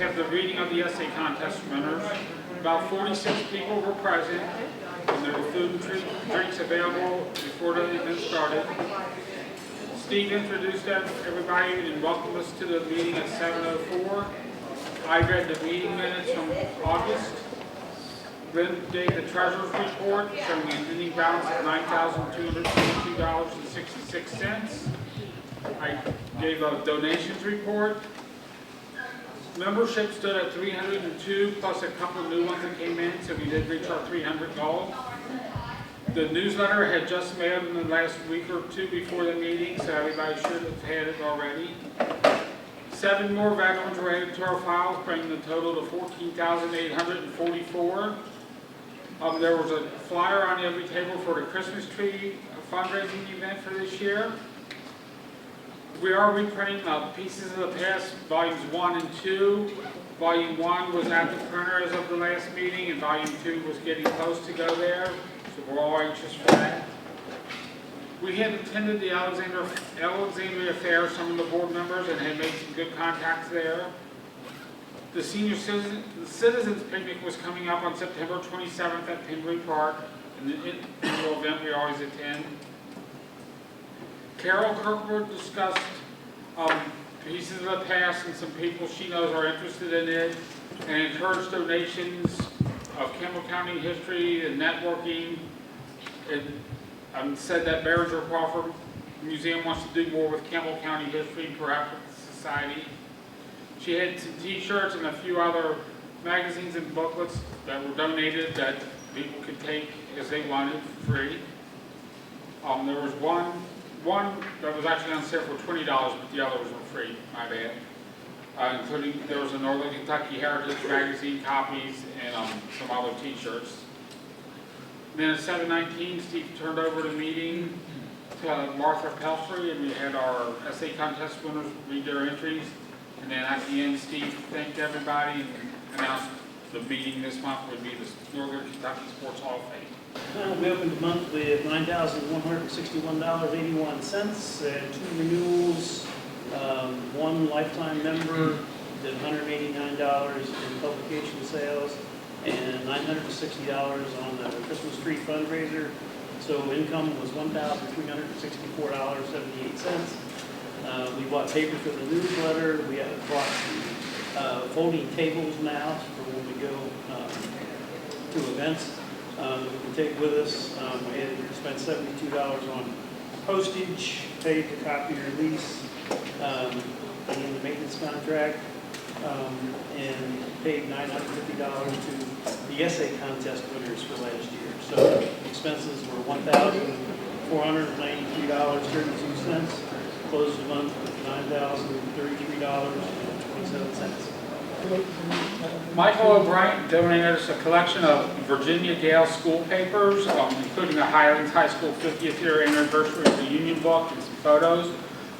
have the reading of the essay contest winners. About 46 people were present, and there were food and drinks available before the event started. Steve introduced everybody and welcomed us to the meeting at 7:04. I read the meeting minutes from August. Then gave the treasurer's report showing an ending balance of $9,222.66. I gave a donations report. Membership stood at 302 plus a couple of new ones that came in, so we did reach our 300 goal. The newsletter had just mailed in the last week or two before the meeting, so everybody should have had it already. 7 more veterans were added to our files, bringing the total to 14,844. There was a flyer on every table for the Christmas tree fundraising event for this year. We are reprinting Pieces of the Past, Volumes 1 and 2. Volume 1 was at the printer as of the last meeting, and Volume 2 was getting close to go there, so we're all anxious for that. We had attended the Alexandria Fair, some of the board members, and had made some good contacts there. The Senior Citizens Picnic was coming up on September 27th at Pembury Park, an annual event we always attend. Carol Kirkwood discussed Pieces of the Past and some people she knows are interested in it, and encouraged donations of Campbell County history and networking. And said that Behringer Crawford Museum wants to do more with Campbell County history, perhaps with the society. She had some t-shirts and a few other magazines and booklets that were donated that people could take as they wanted for free. There was one that was actually on sale for $20, but the others were free, my bad. Including, there was a Northern Kentucky Heritage magazine copies and some other t-shirts. Then at 7:19, Steve turned over the meeting to Martha Pelfrey, and we had our essay contest winners read their entries. And then at the end, Steve thanked everybody and announced the meeting this month would be the Northern Kentucky Sports Hall of Fame. We opened the month with $9,161.81, and 2 renewals, 1 lifetime member, did $189 in publication sales, and $960 on the Christmas tree fundraiser. So income was $1,364.78. We bought paper for the newsletter. We have bought folding tables now for when we go to events that we can take with us. We had spent $72 on postage, paid the copier lease, and the maintenance contract, and paid $950 to the essay contest winners for last year. So expenses were $1,493.32. Closed the month with $9,033.27. Michael O'Brien donated us a collection of Virginia Gale school papers, including the Highlands High School 50th year anniversary reunion book and some photos.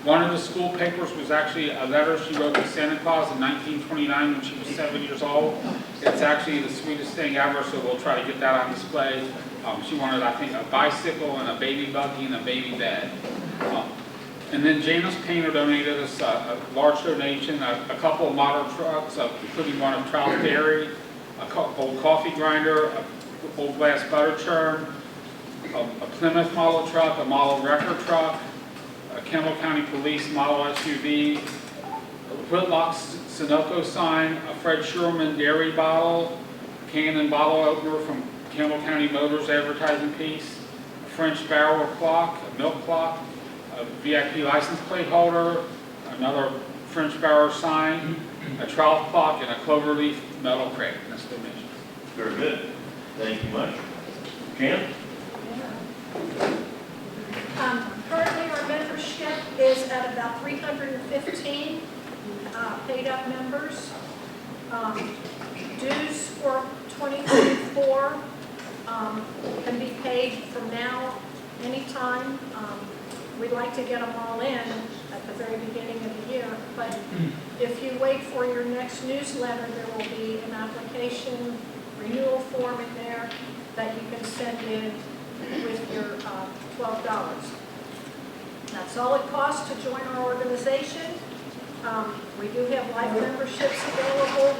One of the school papers was actually a letter she wrote to Santa Claus in 1929 when she was 7 years old. It's actually the sweetest thing ever, so we'll try to get that on display. She wanted, I think, a bicycle and a baby buggy and a baby bed. And then Janice Painter donated us a large donation, a couple of model trucks, including one of Trout Dairy, a old coffee grinder, a old glass butter churn, a Plymouth model truck, a model wrecker truck, a Campbell County Police model SUV, a Whitlock Sunoco sign, a Fred Sherman dairy bottle, a can and bottle opener from Campbell County Motors advertising piece, a French barrel clock, a milk clock, a VIP license plate holder, another French barrel sign, a trout clock, and a cloverleaf metal crate. That's the donation. Very good. Thank you much. Jan? Currently, our membership is at about 315 paid-up members. Dues for 2024 can be paid from now, anytime. We'd like to get them all in at the very beginning of the year, but if you wait for your next newsletter, there will be an application renewal form in there that you can send in with your $12. That's all it costs to join our organization. We do have life memberships available.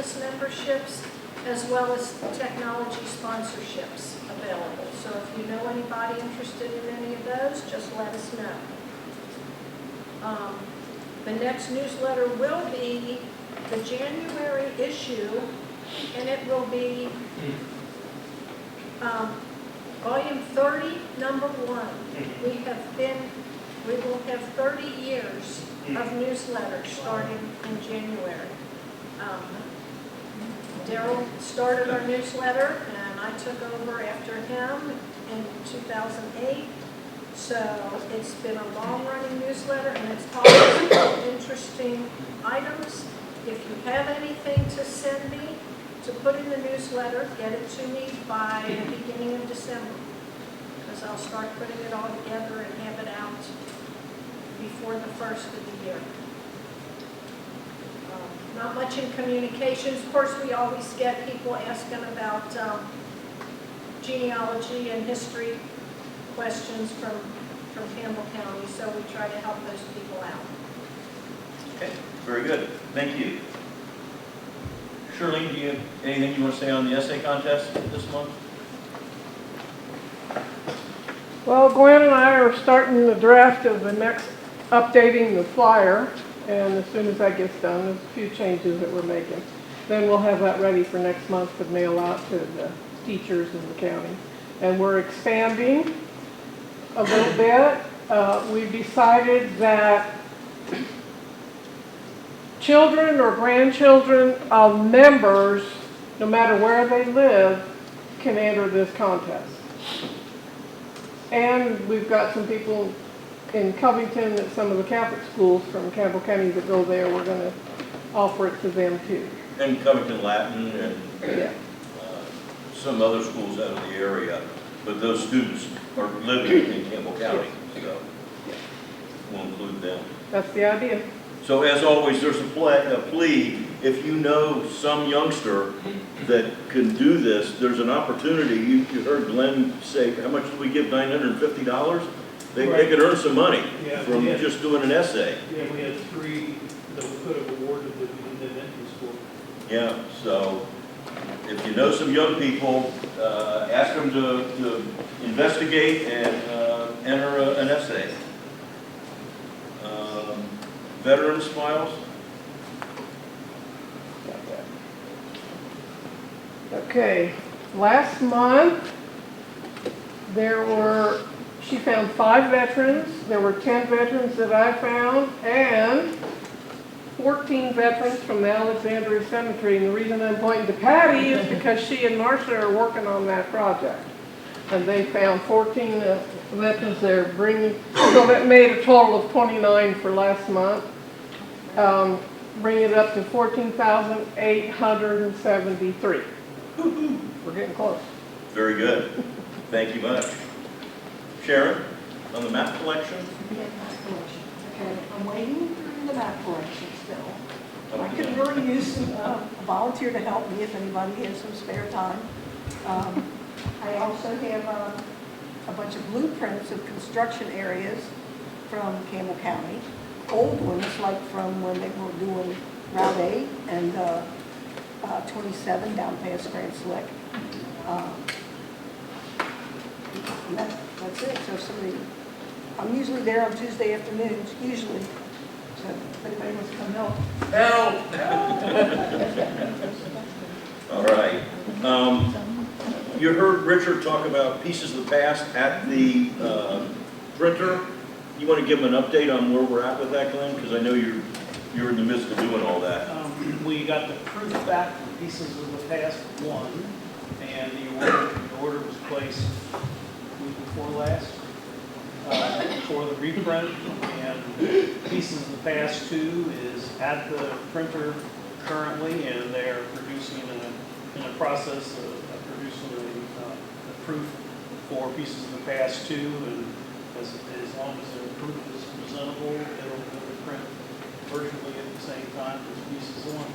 business memberships, as well as technology sponsorships available. So if you know anybody interested in any of those, just let us know. The next newsletter will be the January issue, and it will be volume 30, number 1. We will have 30 years of newsletters starting in January. Daryl started our newsletter, and I took over after him in 2008. So it's been a long-running newsletter, and it's always interesting items. If you have anything to send me to put in the newsletter, get it to me by the beginning of December, because I'll start putting it all together and have it out before the first of the year. Not much in communications. Of course, we always get people asking about genealogy and history questions from Campbell County, so we try to help those people out. Okay, very good. Thank you. Shirley, do you have anything you want to say on the essay contest this month? Well, Gwen and I are starting the draft of the next, updating the flyer, and as soon as that gets done, there's a few changes that we're making. Then we'll have that ready for next month to mail out to the teachers in the county. And we're expanding a little bit. We've decided that children or grandchildren of members, no matter where they live, can enter this contest. And we've got some people in Covington at some of the Catholic schools from Campbell County that go there. We're going to offer it to them too. And Covington Latin and Yeah. some other schools out of the area, but those students are living in Campbell County, so we'll include them. That's the idea. So as always, there's a plea, if you know some youngster that can do this, there's an opportunity. You heard Glenn say, how much did we give, $950? They could earn some money from just doing an essay. Yeah, we had 3 that we could have awarded that we didn't enter school. Yeah, so if you know some young people, ask them to investigate and enter an essay. Veterans files? Okay, last month, she found 5 veterans. There were 10 veterans that I found, and 14 veterans from the Alexandria Cemetery. And the reason I'm pointing to Patty is because she and Marcia are working on that project. And they found 14 veterans there, so that made a total of 29 for last month. Bring it up to 14,873. We're getting close. Very good. Thank you much. Sharon, on the map collection? Yeah, map collection. Okay, I'm waiting for the map collection still. I could really use a volunteer to help me if anybody has some spare time. I also have a bunch of blueprints of construction areas from Campbell County. Old ones, like from when they were doing Route 8 and 27 down past Grand Slick. That's it. So I'm usually there on Tuesday afternoons, usually. So if anybody wants to come help. Help! All right. You heard Richard talk about pieces of the past at the printer. You want to give them an update on where we're at with that, Glenn? Because I know you're in the midst of doing all that. We got the proof back for pieces of the past 1, and the order was placed week before last for the reprint, and pieces of the past 2 is at the printer currently, and they're producing in a process of producing a proof for pieces of the past 2, and as long as their proof is presentable, it'll print virtually at the same time as pieces 1.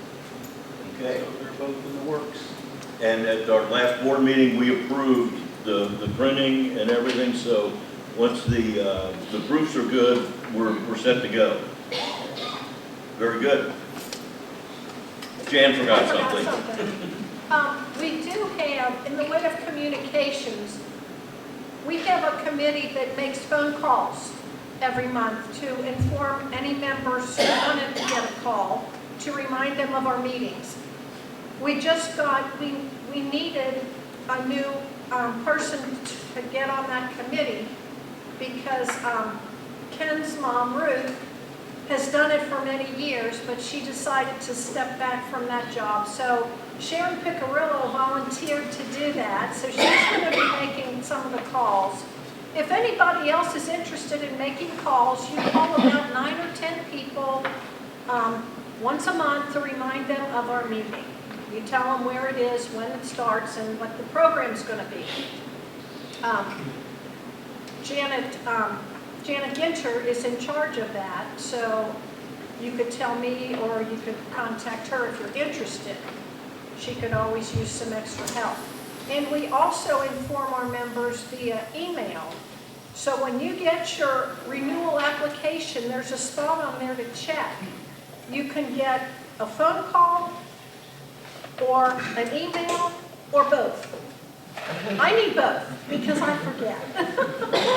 Okay. So they're both in the works. And at our last board meeting, we approved the printing and everything, so once the proofs are good, we're set to go. Very good. Jan forgot I forgot something. something. We do have, in the way of communications, we have a committee that makes phone calls every month to inform any members who wanted to get a call, to remind them of our meetings. We just got, we needed a new person to get on that committee because Ken's mom, Ruth, has done it for many years, but she decided to step back from that job. So Sharon Piccarillo volunteered to do that, so she's going to be making some of the calls. If anybody else is interested in making calls, you call about 9 or 10 people once a month to remind them of our meeting. You tell them where it is, when it starts, and what the program's going to be. Janet Ginter is in charge of that, so you could tell me or you could contact her if you're interested. She could always use some extra help. And we also inform our members via email. So when you get your renewal application, there's a spot on there to check. You can get a phone call or an email or both. I need both because I forget.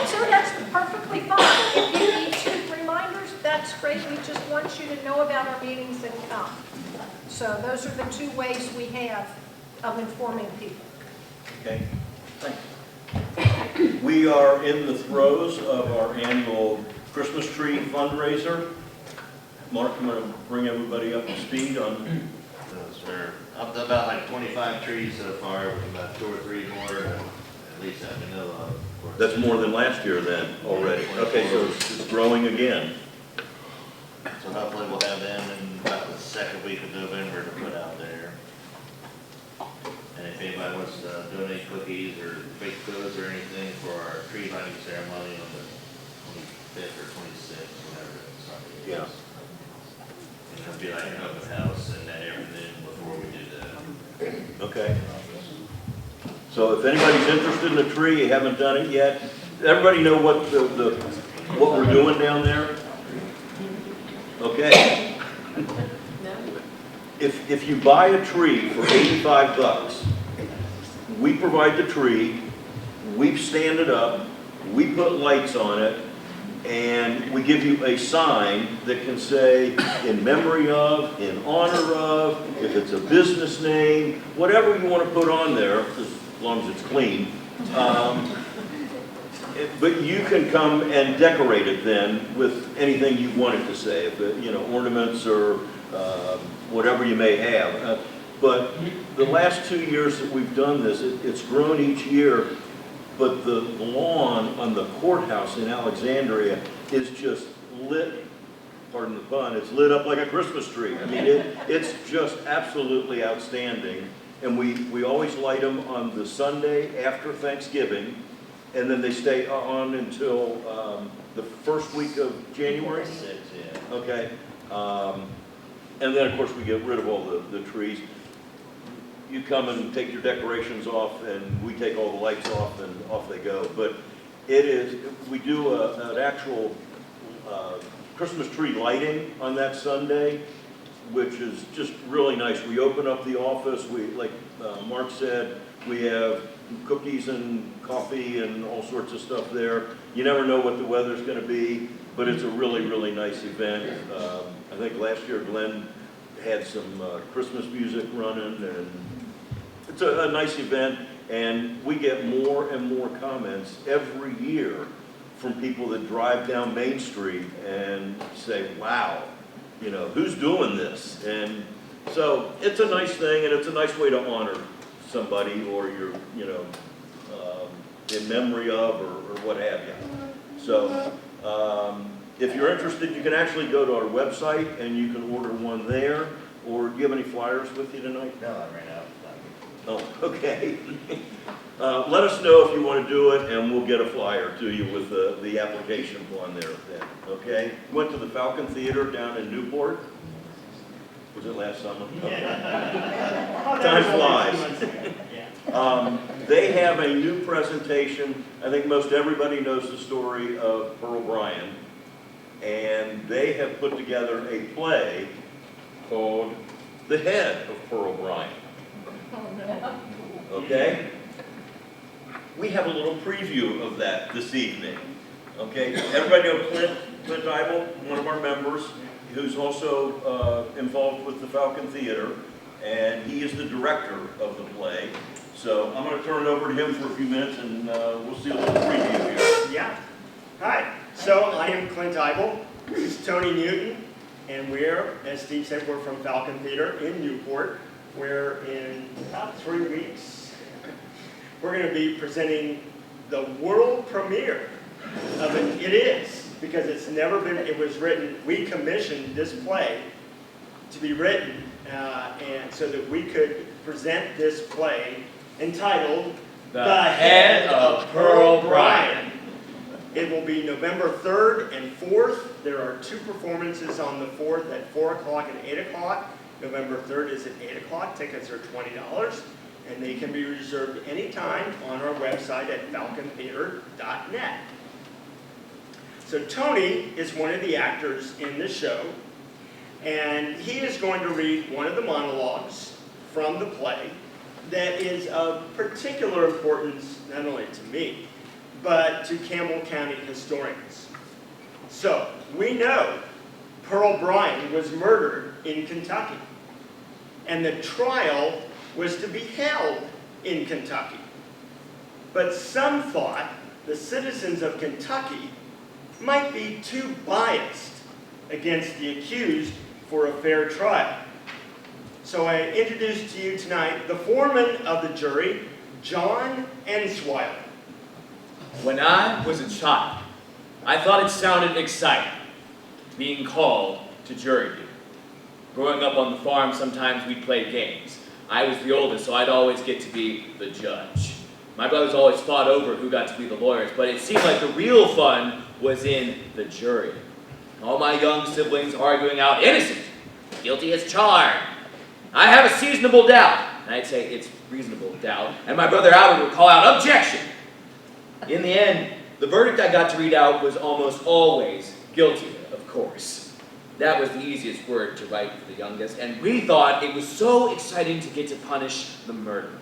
So that's perfectly fine. If you need 2 reminders, that's great. We just want you to know about our meetings and come. So those are the 2 ways we have of informing people. Okay, thanks. We are in the throes of our annual Christmas tree fundraiser. Mark, I'm going to bring everybody up to speed on. Sir, up to about like 25 trees so far, with about 2 or 3 more, at least that we know of. course. That's more than last year then, already. Okay, so it's growing again. So hopefully we'll have them in about the 2nd week of November to put out there. And if anybody wants to donate cookies or baked goods or anything for our tree lighting ceremony on the 25th or 26th, whatever Sunday is. Yeah. And it'll be like an open house and that everything before we do that. Okay. So if anybody's interested in a tree, you haven't done it yet, everybody know what what we're doing down there? Okay. If you buy a tree for $85, we provide the tree, we stand it up, we put lights on it, and we give you a sign that can say in memory of, in honor of, if it's a business name, whatever you want to put on there, as long as it's clean. But you can come and decorate it then with anything you want it to say, if it, you know, ornaments or whatever you may have. But the last 2 years that we've done this, it's grown each year. But the lawn on the courthouse in Alexandria is just lit, pardon the pun, it's lit up like a Christmas tree. I mean, it's just absolutely outstanding. And we always light them on the Sunday after Thanksgiving, and then they stay on until the first week of January? 6, yeah. Okay. And then, of course, we get rid of all the trees. You come and take your decorations off, and we take all the lights off, and off they go. But it is, we do an actual Christmas tree lighting on that Sunday, which is just really nice. We open up the office, like Mark said, we have cookies and coffee and all sorts of stuff there. You never know what the weather's going to be, but it's a really, really nice event. I think last year Glenn had some Christmas music running, and it's a nice event, and we get more and more comments every year from people that drive down Main Street and say, wow, you know, who's doing this? And so it's a nice thing, and it's a nice way to honor somebody or your, you know, in memory of or what have you. So if you're interested, you can actually go to our website and you can order one there. Or do you have any flyers with you tonight? No, I ran out. Oh, okay. Let us know if you want to do it, and we'll get a flyer to you with the application on there then, okay? Went to the Falcon Theater down in Newport. Was it last summer? Time flies. They have a new presentation. I think most everybody knows the story of Pearl Bryan, and they have put together a play called the head of Pearl Bryant. Okay? We have a little preview of that this evening. Okay? Everybody know Clint Eibel, one of our members, who's also involved with the Falcon Theater, and he is the director of the play. So I'm going to turn it over to him for a few minutes, and we'll see a little preview here. Yeah. Hi. So I am Clint Eibel. This is Tony Newton, and we're, as Steve said, we're from Falcon Theater in Newport. We're in about 3 weeks. We're going to be presenting the world premiere of it. It is, because it's never been, it was written, we commissioned this play to be written, and so that we could present this play entitled The Head of Pearl Bryant. It will be November 3rd and 4th. There are 2 performances on the 4th at 4 o'clock and 8 o'clock. November 3rd is at 8 o'clock. Tickets are $20, and they can be reserved anytime on our website at falcontheater.net. So Tony is one of the actors in the show, and he is going to read one of the monologues from the play that is of particular importance, not only to me, but to Campbell County historians. So, we know Pearl Bryant was murdered in Kentucky, and the trial was to be held in Kentucky. But some thought the citizens of Kentucky might be too biased against the accused for a fair trial. So I introduce to you tonight the foreman of the jury, John Ensweiler. When I was a child, I thought it sounded exciting, being called to jury duty. Growing up on the farm, sometimes we'd play games. I was the oldest, so I'd always get to be the judge. My brothers always fought over who got to be the lawyers, but it seemed like the real fun was in the jury. All my young siblings arguing out innocent, guilty as charged. I have a seasonable doubt, and I'd say it's reasonable doubt, and my brother Albert would call out objection. In the end, the verdict I got to read out was almost always guilty, of course. That was the easiest word to write for the youngest, and we thought it was so exciting to get to punish the murderer.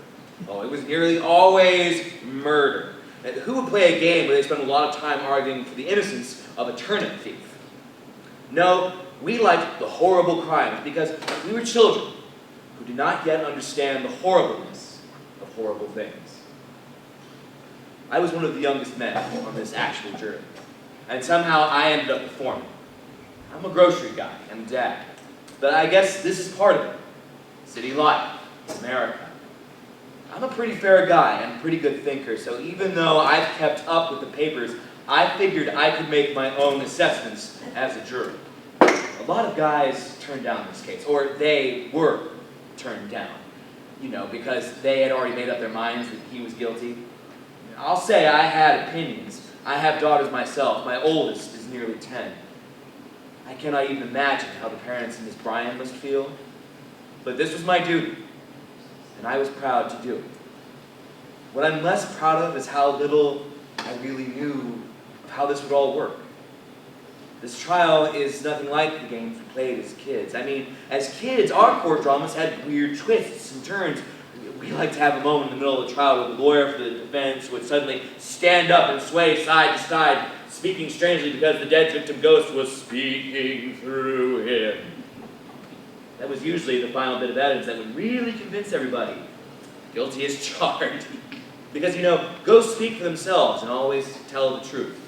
Oh, it was nearly always murder. And who would play a game where they spend a lot of time arguing for the innocence of a turnip thief? No, we liked the horrible crimes because we were children who did not yet understand the horribleness of horrible things. I was one of the youngest men on this actual jury, and somehow I ended up the foreman. I'm a grocery guy and dad, but I guess this is part of it. City life, America. I'm a pretty fair guy and a pretty good thinker, so even though I've kept up with the papers, I figured I could make my own assessments as a juror. A lot of guys turned down this case, or they were turned down, because they had already made up their minds that he was guilty. I'll say I had opinions. I have daughters myself. My oldest is nearly 10. I cannot even imagine how the parents of Miss Bryant must feel. But this was my duty, and I was proud to do it. What I'm less proud of is how little I really knew of how this would all work. This trial is nothing like the games we played as kids. I mean, as kids, our court dramas had weird twists and turns. We like to have a moment in the middle of the trial where the lawyer for the defense would suddenly stand up and sway side to side, speaking strangely because the dead victim ghost was speaking through him. That was usually the final bit of evidence that would really convince everybody. Guilty as charged. Because, ghosts speak for themselves and always tell the truth,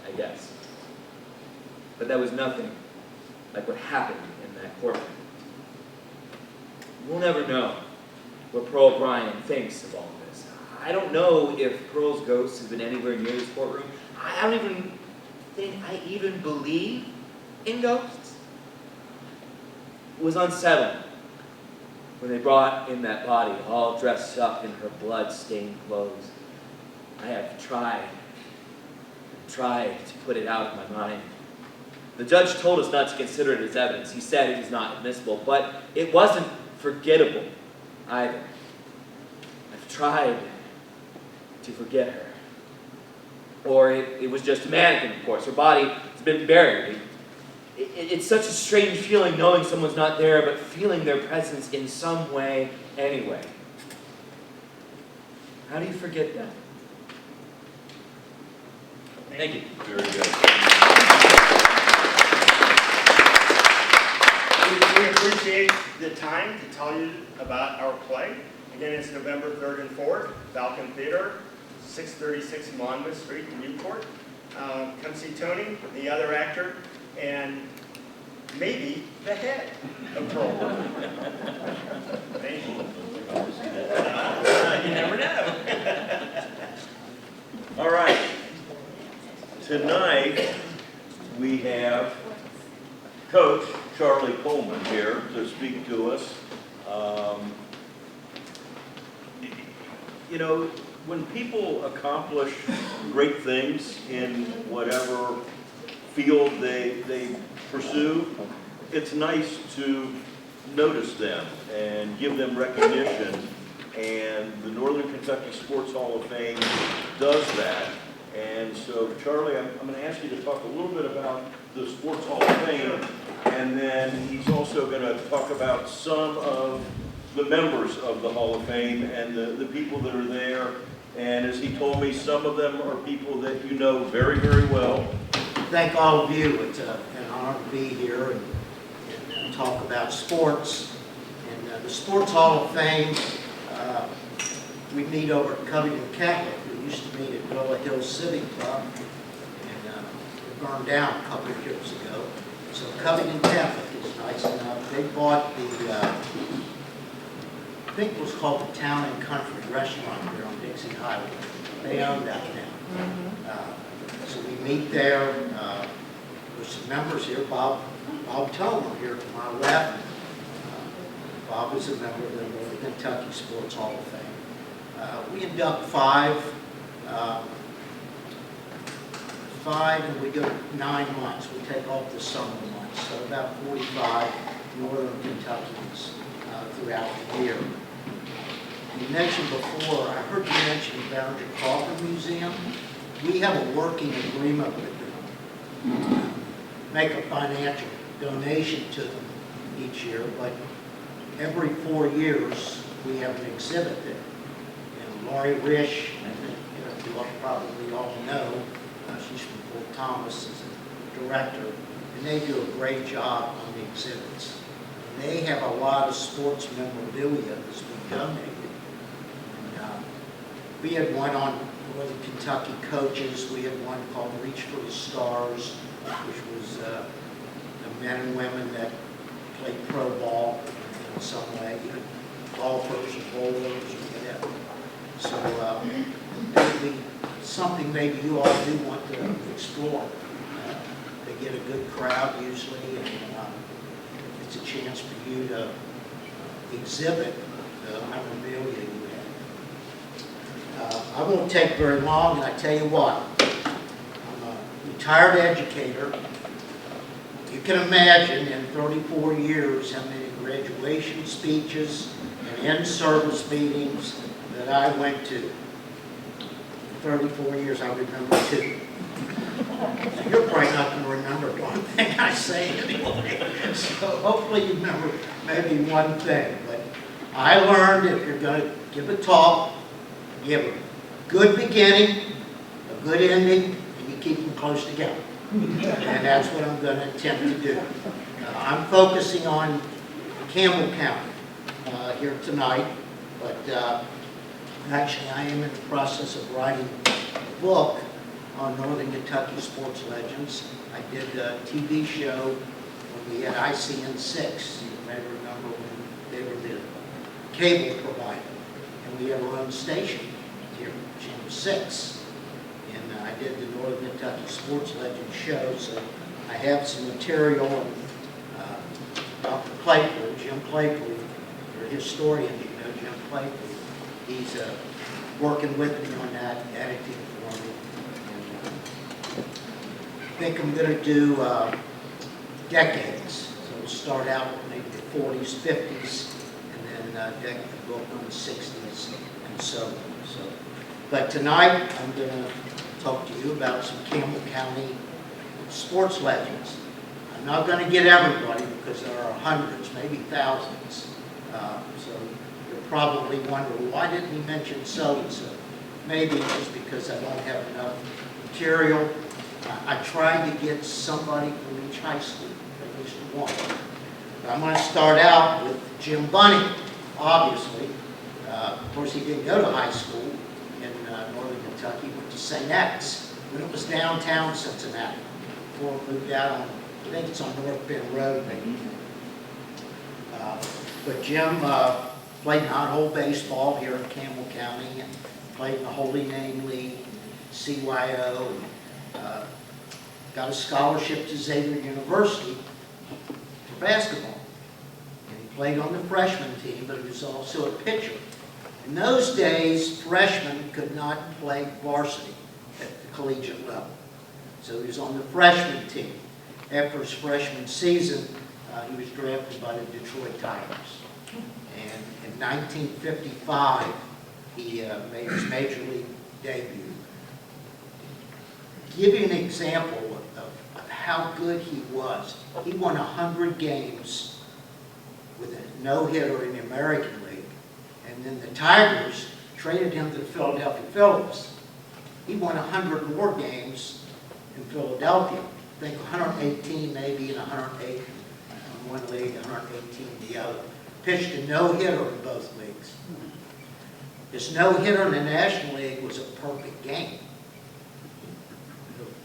I guess. But that was nothing like what happened in that courtroom. We'll never know what Pearl Bryant thinks of all this. I don't know if Pearl's ghost has been anywhere near this courtroom. I don't even think I even believe in ghosts. It was unsettling when they brought in that body all dressed up in her blood-stained clothes. I have tried to put it out of my mind. The judge told us not to consider it as evidence. He said it was not admissible, but it wasn't forgettable either. I've tried to forget her. Or it was just a mannequin, of course. Her body has been buried. it's such a strange feeling knowing someone's not there, but feeling their presence in some way anyway. How do you forget that? Thank you. Very good. We appreciate the time to tell you about our play. Again, it's November 3rd and 4th, Falcon Theater, 636 Monmouth Street in Newport. Come see Tony, the other actor, and maybe the head of Pearl. Thank you. You never know. All right. Tonight, we have Coach Charlie Coleman here to speak to us. You know, when people accomplish great things in whatever field they pursue, it's nice to notice them and give them recognition. And the Northern Kentucky Sports Hall of Fame does that. And so, Charlie, I'm going to ask you to talk a little bit about the Sports Hall of Fame, and then he's also going to talk about some of the members of the Hall of Fame and the people that are there. And as he told me, some of them are people that you know very, very well. Thank all of you. It's an honor to be here and talk about sports. And the Sports Hall of Fame, we meet over at Covington Catholic. We used to meet at Villa Hills Civic Club, and it burned down a couple of years ago. So Covington Catholic is nice enough. They bought the, I think it was called the Town and Country Restaurant here on Dixie Highway. They own that now. So we meet there. There's some members here. Bob Tomer here to my left. Bob is a member of the Northern Kentucky Sports Hall of Fame. We induct five, and we go 9 months. We take off the summer months, so about 45 Northern Kentuckians throughout the year. You mentioned before, I heard you mention the Barringer Crawford Museum. We have a working agreement with them. Make a financial donation to them each year, but every 4 years we have an exhibit there. Laurie Risch, you probably all know, she's from Fort Thomas as a director, and they do a great job on the exhibits. And they have a lot of sports memorabilia that's been donated. And, we had one on Northern Kentucky coaches. We had one called Reach for the Stars, which was the men and women that played pro ball in some way, golfers or bowlers or whatever. So maybe something maybe you all do want to explore. They get a good crowd usually, and it's a chance for you to exhibit the memorabilia you have. I won't take very long, and I tell you what, I'm a retired educator. You can imagine in 34 years how many graduation speeches and in-service meetings that I went to. In 34 years, I remember 2. So you're probably not going to remember one thing I say anyway. So hopefully you remember maybe one thing. But I learned if you're going to give a talk, you have a good beginning, a good ending, and you keep them close together. And that's what I'm going to attempt to do. I'm focusing on Campbell County here tonight, but actually, I am in the process of writing a book on Northern Kentucky sports legends. I did a TV show when we had ICN6. You may remember when they were the cable provider. And we had our own station here, Channel 6. And I did the Northern Kentucky sports legends show, so I have some material. Dr. Claypool, Jim Claypool, you're a historian, you know Jim Claypool. He's working with me on that, editing for me. And, I think I'm going to do decades. So we'll start out with maybe the 40s, 50s, and then go up on the 60s and so on. But tonight I'm going to talk to you about some Campbell County sports legends. I I'm not going to get everybody because there are hundreds, maybe thousands. So you're probably wondering, why didn't he mention so-and-so? Maybe it's because I don't have enough material. I tried to get somebody from each high school, at least one. But I'm going to start out with Jim Bunny, obviously. Of course, he didn't go to high school in northern Kentucky. He went to St. X when it was downtown Cincinnati. Before it moved out on, I think it's on North Bend Road, maybe. But Jim played nine-hole baseball here in Campbell County and played in the Holy Name League, CYO, and got a scholarship to Xavier University for basketball. And he played on the freshman team, but he was also a pitcher. In those days, freshmen could not play varsity at the collegiate level. So he was on the freshman team. After his freshman season, he was drafted by the Detroit Tigers. And in 1955, he made his major league debut. To give you an example of how good he was, he won 100 games with a no-hitter in the American League. And then the Tigers traded him to the Philadelphia Phillies. He won 100 more games in Philadelphia. I think 118 maybe, and 108 in one league, 118 in the other. Pitched a no-hitter in both leagues. His no-hitter in the National League was a perfect game.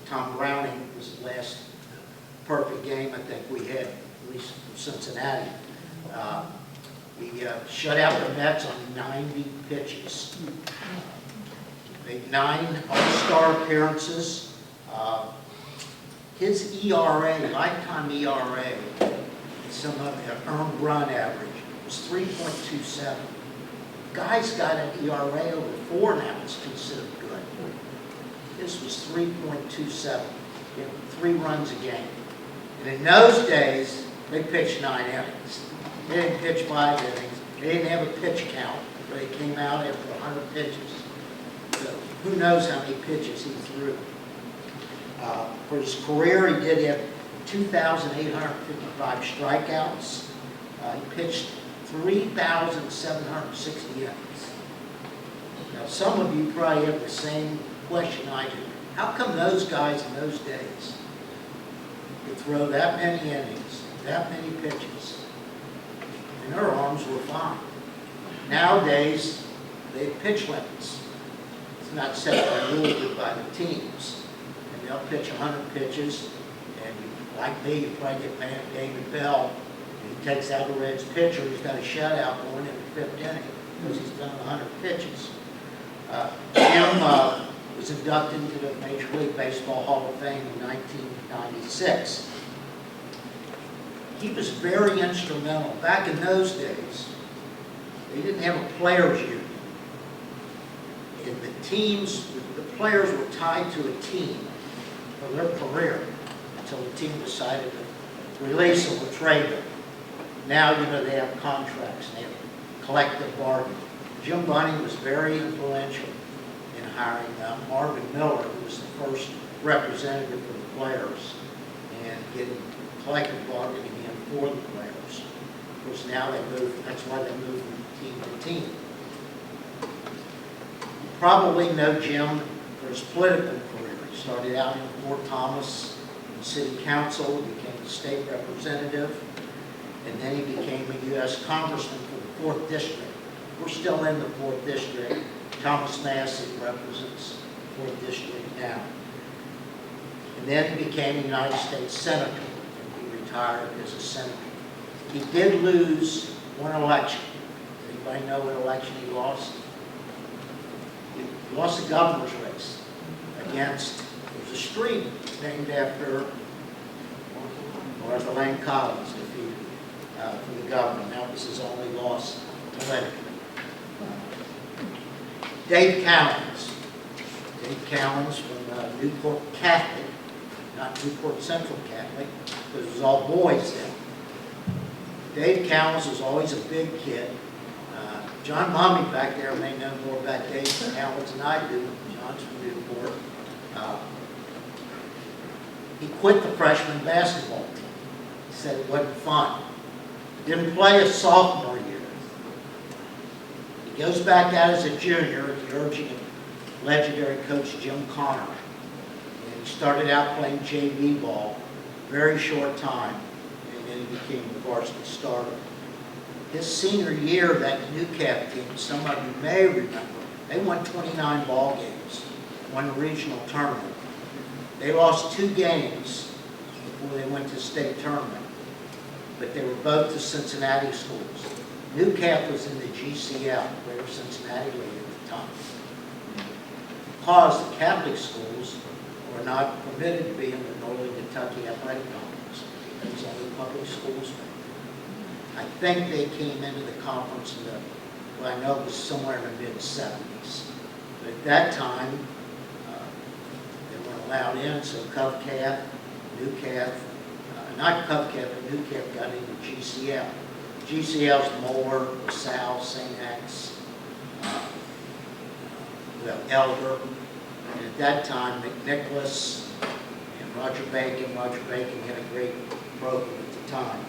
Tom Browning was the last perfect game I think we had, at least from Cincinnati. He shut out the Mets on 90 pitches. Made 9 All-Star appearances. His ERA, lifetime ERA, some of the earned run average, was 3.27. Guys got an ERA over 4 now, it's considered good. This was 3.27, 3 runs a game. And in those days, they pitched 9 innings. They didn't pitch 5 innings. They didn't have a pitch count. They came out after 100 pitches. So who knows how many pitches he threw. For his career, he did have 2,855 strikeouts. He pitched 3,760 innings. Now, some of you probably have the same question I do. How come those guys in those days could throw that many innings, that many pitches, and their arms were fine? Nowadays, they have pitch limits. It's not set by rule, but by the teams. And they'll pitch 100 pitches, and like me, you probably get mad at David Bell. He takes out the Reds pitcher, he's got a shutout going in the 5th inning because he's done 100 pitches. Jim was inducted into the Major League Baseball Hall of Fame in 1996. He was very instrumental. Back in those days, they didn't have a players' union. And the players were tied to a team for their career until the team decided to release them or trade them. Now, they have contracts and they have collective bargaining. Jim Bunny was very influential in hiring Marvin Miller, who was the first representative for the players, and getting collective bargaining in for the players. Of course, now that's why they move from team to team. You probably know Jim for his political career. He started out in Fort Thomas in city council, became a state representative, and then he became a U.S. congressman for the 4th district. We're still in the 4th district. Thomas Massey represents the 4th district now. And then he became a United States senator, and he retired as a senator. He did lose one election. Does anybody know what election he lost? He lost the governor's race against, there was a street named after Martha Lane Collins defeated for the governor. That was his only loss politically. Dave Cowens. Dave Cowens from Newport Catholic, not Newport Central Catholic, because it was all boys then. Dave Cowens was always a big kid. John Mommy back there may know more about Dave Cowens than I do. John's from Newport. He quit the freshman basketball team. said it wasn't fun. Didn't play his sophomore year. He goes back out as a junior at the urging of legendary coach Jim Connor. And he started out playing JV ball, very short time, and then he became the varsity starter. His senior year, that Newcap team, some of you may remember, they won 29 ball games, won the regional tournament. They lost 2 games before they went to the state tournament, but they were both to Cincinnati schools. Newcap was in the GCL, Greater Cincinnati League at the time, because the Catholic schools were not permitted to be in the Northern Kentucky Athletic Conference. It was only public schools. I think they came into the conference in the, well, I know it was somewhere in the mid-70s. But at that time, they weren't allowed in, so Covcath, Newcap, not Covcath, but Newcap got into GCL. GCL's Moore, LaSalle, St. X, Elder, and at that time, McNicholas and Roger Bacon. Roger Bacon had a great program at the time.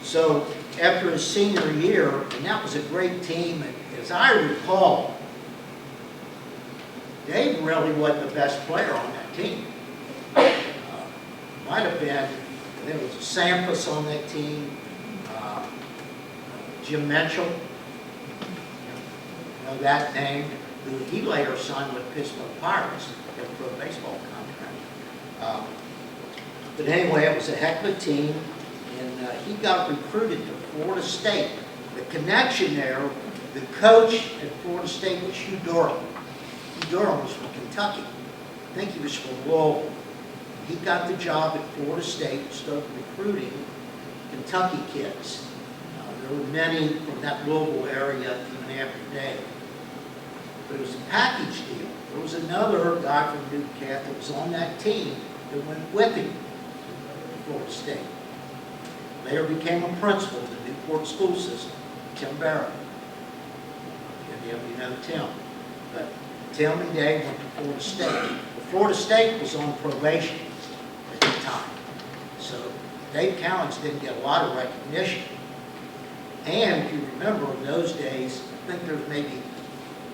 So after his senior year, and that was a great team, and as I recall, Dave really wasn't the best player on that team. Might have been, there was Sampras on that team, Jim Mitchell, you know that name, who he later signed with Pittsburgh Pirates, got a pro baseball contract. But anyway, it was a heck of a team. And he got recruited to Florida State. The connection there, the coach at Florida State was Hugh Durham. Hugh Durham was from Kentucky. I think he was from Louisville. He got the job at Florida State and started recruiting Kentucky kids. There were many from that Louisville area even after Dave. But it was a package deal. There was another guy from Newcap that was on that team that went with him to Florida State. Later became a principal in the Newport school system, Tim Barrett. If you know Tim. But Tim and Dave went to Florida State. Well, Florida State was on probation at the time. So Dave Cowens didn't get a lot of recognition. And if you remember in those days, I think there was maybe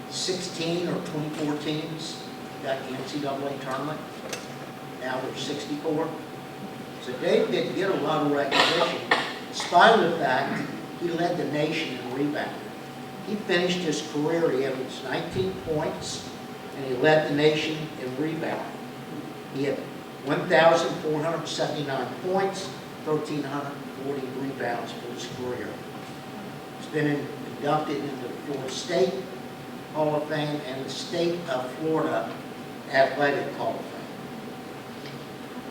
16 or 24 teams got the NCAA tournament. Now there's 64. So Dave didn't get a lot of recognition, despite the fact he led the nation in rebounding. He finished his career, he averaged 19 points, and he led the nation in rebounding. He had 1,479 points, 1,340 rebounds for his career. He's been inducted into the Florida State Hall of Fame and the State of Florida Athletic Hall of Fame.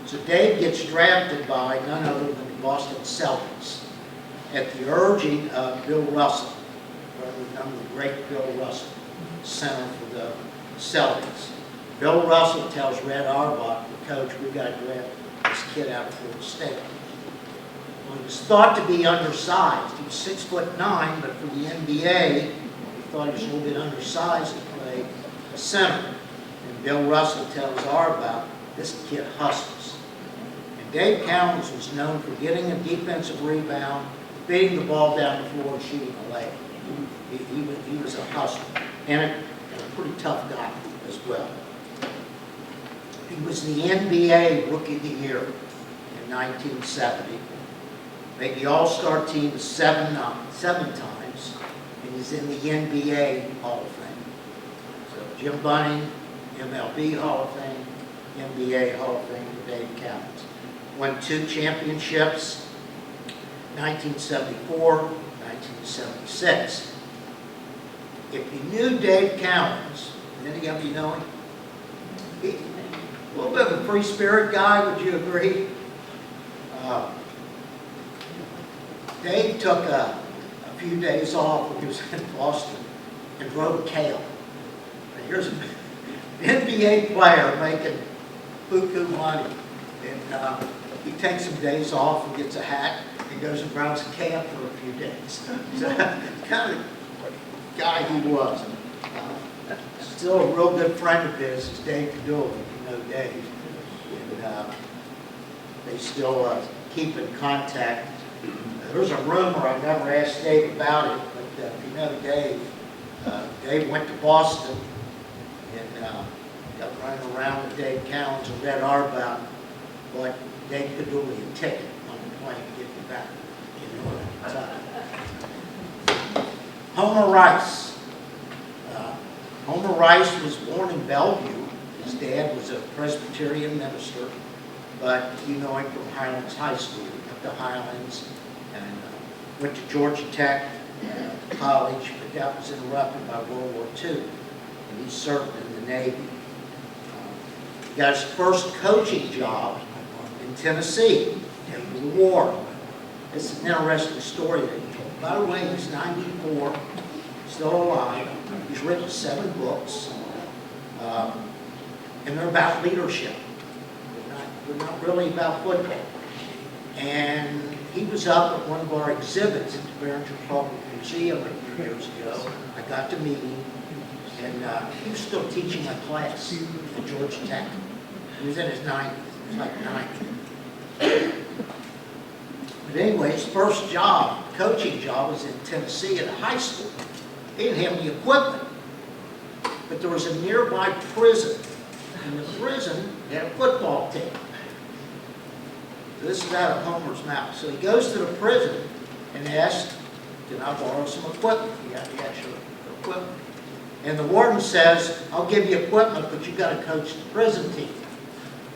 So Dave gets drafted by none other than the Boston Celtics at the urging of Bill Russell. Remember the great Bill Russell, center for the Celtics. Bill Russell tells Red Auerbach, the coach, we got to draft this kid out of Florida State. Well, he was thought to be undersized. He was 6'9", but for the NBA, he thought he was a little bit undersized to play center. And Bill Russell tells Auerbach, this kid hustles. And Dave Cowens was known for getting a defensive rebound, beating the ball down the floor, and shooting a layup. He was a hustler, and a pretty tough guy as well. He was the NBA Rookie of the Year in 1970. Made the All-Star team 7 times, and he's in the NBA Hall of Fame. So Jim Bunning, MLB Hall of Fame, NBA Hall of Fame for Dave Cowens. Won 2 championships, 1974, 1976. If you knew Dave Cowens, any of you know him? He, a little bit of a free spirit guy, would you agree? Dave took a few days off when he was in Boston and drove a Kale. Now here's an NBA player making buku money, and he takes some days off and gets a hat and goes and drives a cab for a few days. So, kind of guy he was. Still a real good friend of his is Dave Cadula, if you know Dave. And they still keep in contact. There's a rumor, I never asked Dave about it, but if you know Dave, Dave went to Boston and got running around with Dave Cowens and read about what Dave could do with a ticket on the plane to get you back. You know what? Homer Rice. Homer Rice was born in Bellevue. His dad was a Presbyterian minister, but you know him from Highlands High School. He went to Highlands and went to Georgia Tech College, but that was interrupted by World War II, and he served in the Navy. He got his first coaching job in Tennessee after the war. This is an interesting story that he told. By the way, he's 94, still alive. He's written 7 books, and they're about leadership. They're not really about football. And he was up at one of our exhibits at the Barrington Public Museum a few years ago. I got to meet him, and he was still teaching a class at Georgia Tech. He was in his 90s, he was like 90. But anyway, his first job, coaching job, was in Tennessee at a high school. He didn't have any equipment, but there was a nearby prison. In the prison, they had a football team. This is out of Homer's mouth. So he goes to the prison and asks, can I borrow some equipment? He had the extra equipment. And the warden says, I'll give you equipment, but you got to coach the prison team.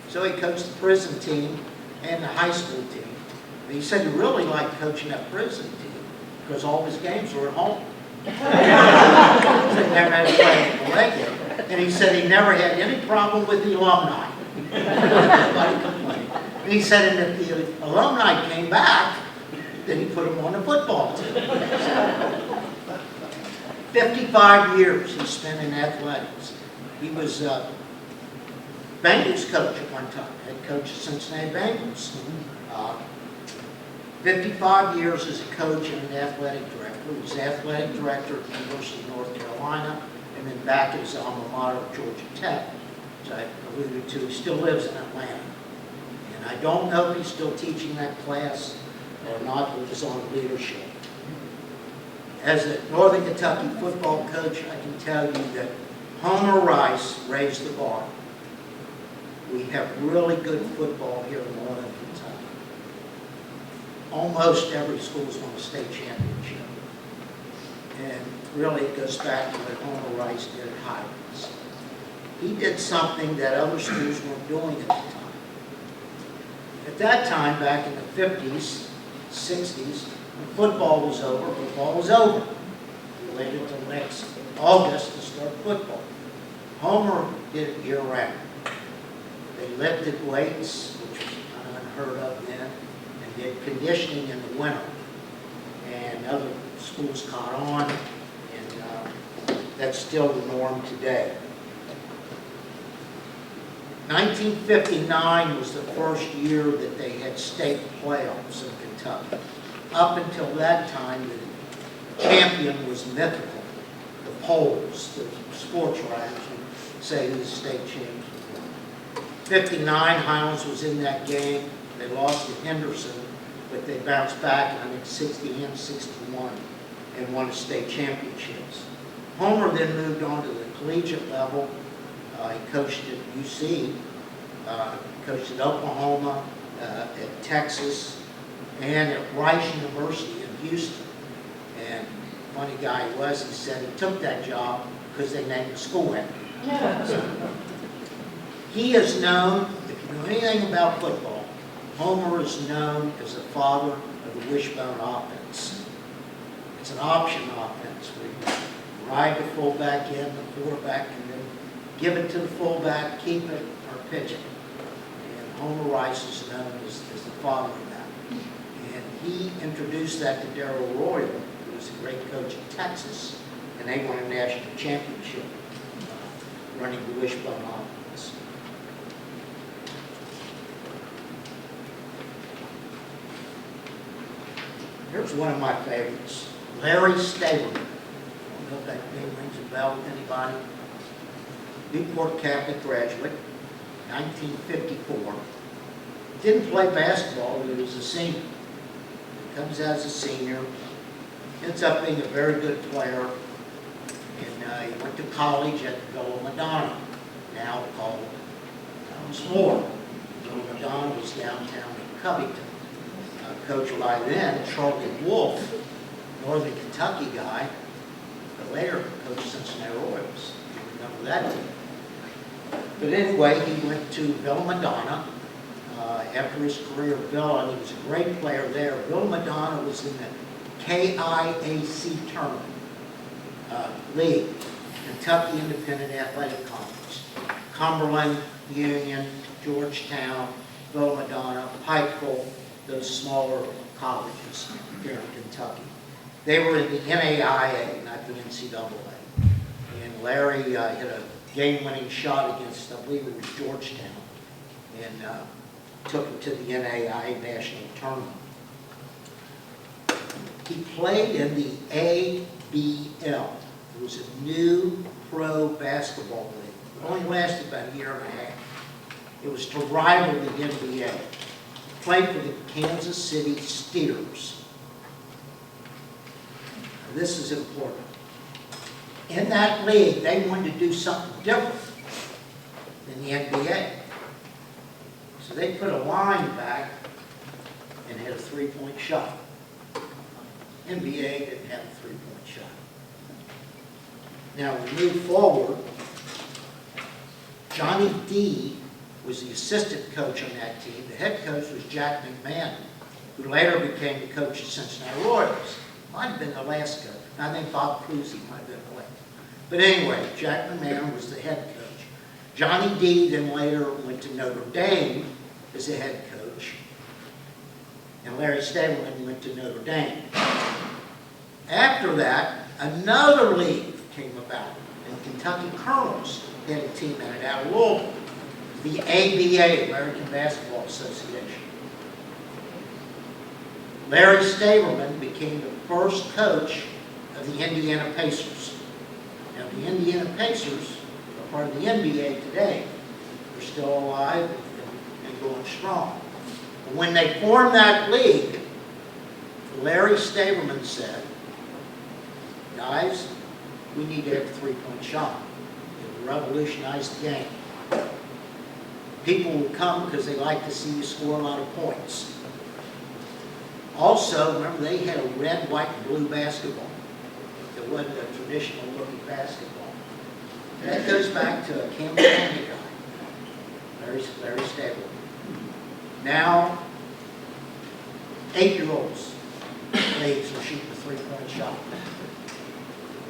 So he coached the prison team and the high school team. And he said he really liked coaching that prison team because all his games were at home. So he never had to play in the leg game. And he said he never had any problem with the alumni. Nobody complained. And he said, and if the alumni came back, then he put them on the football team. 55 years he spent in athletics. He was Bengals coach at one time, head coach of Cincinnati Bengals. 55 years as a coach and an athletic director. He was athletic director at the University of North Carolina, and then back at his alma mater, Georgia Tech, which I alluded to. He still lives in Atlanta. And I don't know if he's still teaching that class or not, but it's on leadership. As a Northern Kentucky football coach, I can tell you that Homer Rice raised the bar. We have really good football here in Northern Kentucky. Almost every school's won a state championship. And really it goes back to what Homer Rice did at Highlands. He did something that other schools weren't doing at the time. At that time, back in the 50s, 60s, when football was over. We waited until next August to start football. Homer did it year-round. They lifted weights, which was kind of unheard of then, and did conditioning in the winter. And other schools caught on, and that's still the norm today. 1959 was the first year that they had state playoffs in Kentucky. Up until that time, the champion was mythical. The polls, the sports writers would say who the state champion was. 59, Highlands was in that game. They lost to Henderson, but they bounced back in, I think, 60 and 61 and won the state championships. Homer then moved on to the collegiate level. He coached at UC, coached at Oklahoma, at Texas, and at Rice University in Houston. And funny guy he was, he said he took that job because they named the school after him. He is known, if you know anything about football, Homer is known as the father of the wishbone offense. It's an option offense where you ride the fullback in, the quarterback, and then give it to the fullback, keep it, or pitch it. And Homer Rice is known as the father of that. And he introduced that to Darrell Royal, who was a great coach in Texas, and they won a national championship running the wishbone offense. Here's one of my favorites, Larry Stalerman. I don't know if that name rings a bell with anybody. Newport Catholic graduate, 1954. Didn't play basketball, but he was a senior. Comes out as a senior, ends up being a very good player, and he went to college at Villa Madonna, now called Moore. Villa Madonna was downtown in Covington. Coached by then Charlie Wolf, Northern Kentucky guy, but later coached Cincinnati Royals. You remember that team. But anyway, he went to Villa Madonna. After his career at Villa, he was a great player there. Villa Madonna was in the KIAC tournament league, Kentucky Independent Athletic Conference. Cumberland, Union, Georgetown, Villa Madonna, Pikeville, those smaller colleges here in Kentucky. They were in the NAIA, not the NCAA. And Larry hit a game-winning shot against, I believe it was Georgetown, and took him to the NAIA National Tournament. He played in the ABL. It was a new pro basketball league. It only lasted about a year and a half. It was to rival the NBA. Played for the Kansas City Steelers. Now, this is important. In that league, they wanted to do something different than the NBA. So they put a line back and hit a three-point shot. NBA didn't have a three-point shot. Now we move forward. Johnny D was the assistant coach on that team. The head coach was Jack McMahon, who later became the coach of Cincinnati Royals. Might have been the last coach. I think Bob Cousy might have been the last. But anyway, Jack McMahon was the head coach. Johnny D then later went to Notre Dame as the head coach. And Larry Stableman went to Notre Dame. After that, another league came about. And Kentucky Colonels had a team in it out of Louisville. The ABA, American Basketball Association. Larry Stableman became the first coach of the Indiana Pacers. Now, the Indiana Pacers are part of the NBA today. They're still alive and going strong. But when they formed that league, Larry Stableman said, guys, we need to have a three-point shot. It will revolutionize the game. People will come because they like to see you score a lot of points. Also, remember, they had a red, white, and blue basketball. It wasn't a traditional looking basketball. And that goes back to a Campbell guy, Larry Stableman. Now, 8-year-olds leagues are shooting a three-point shot.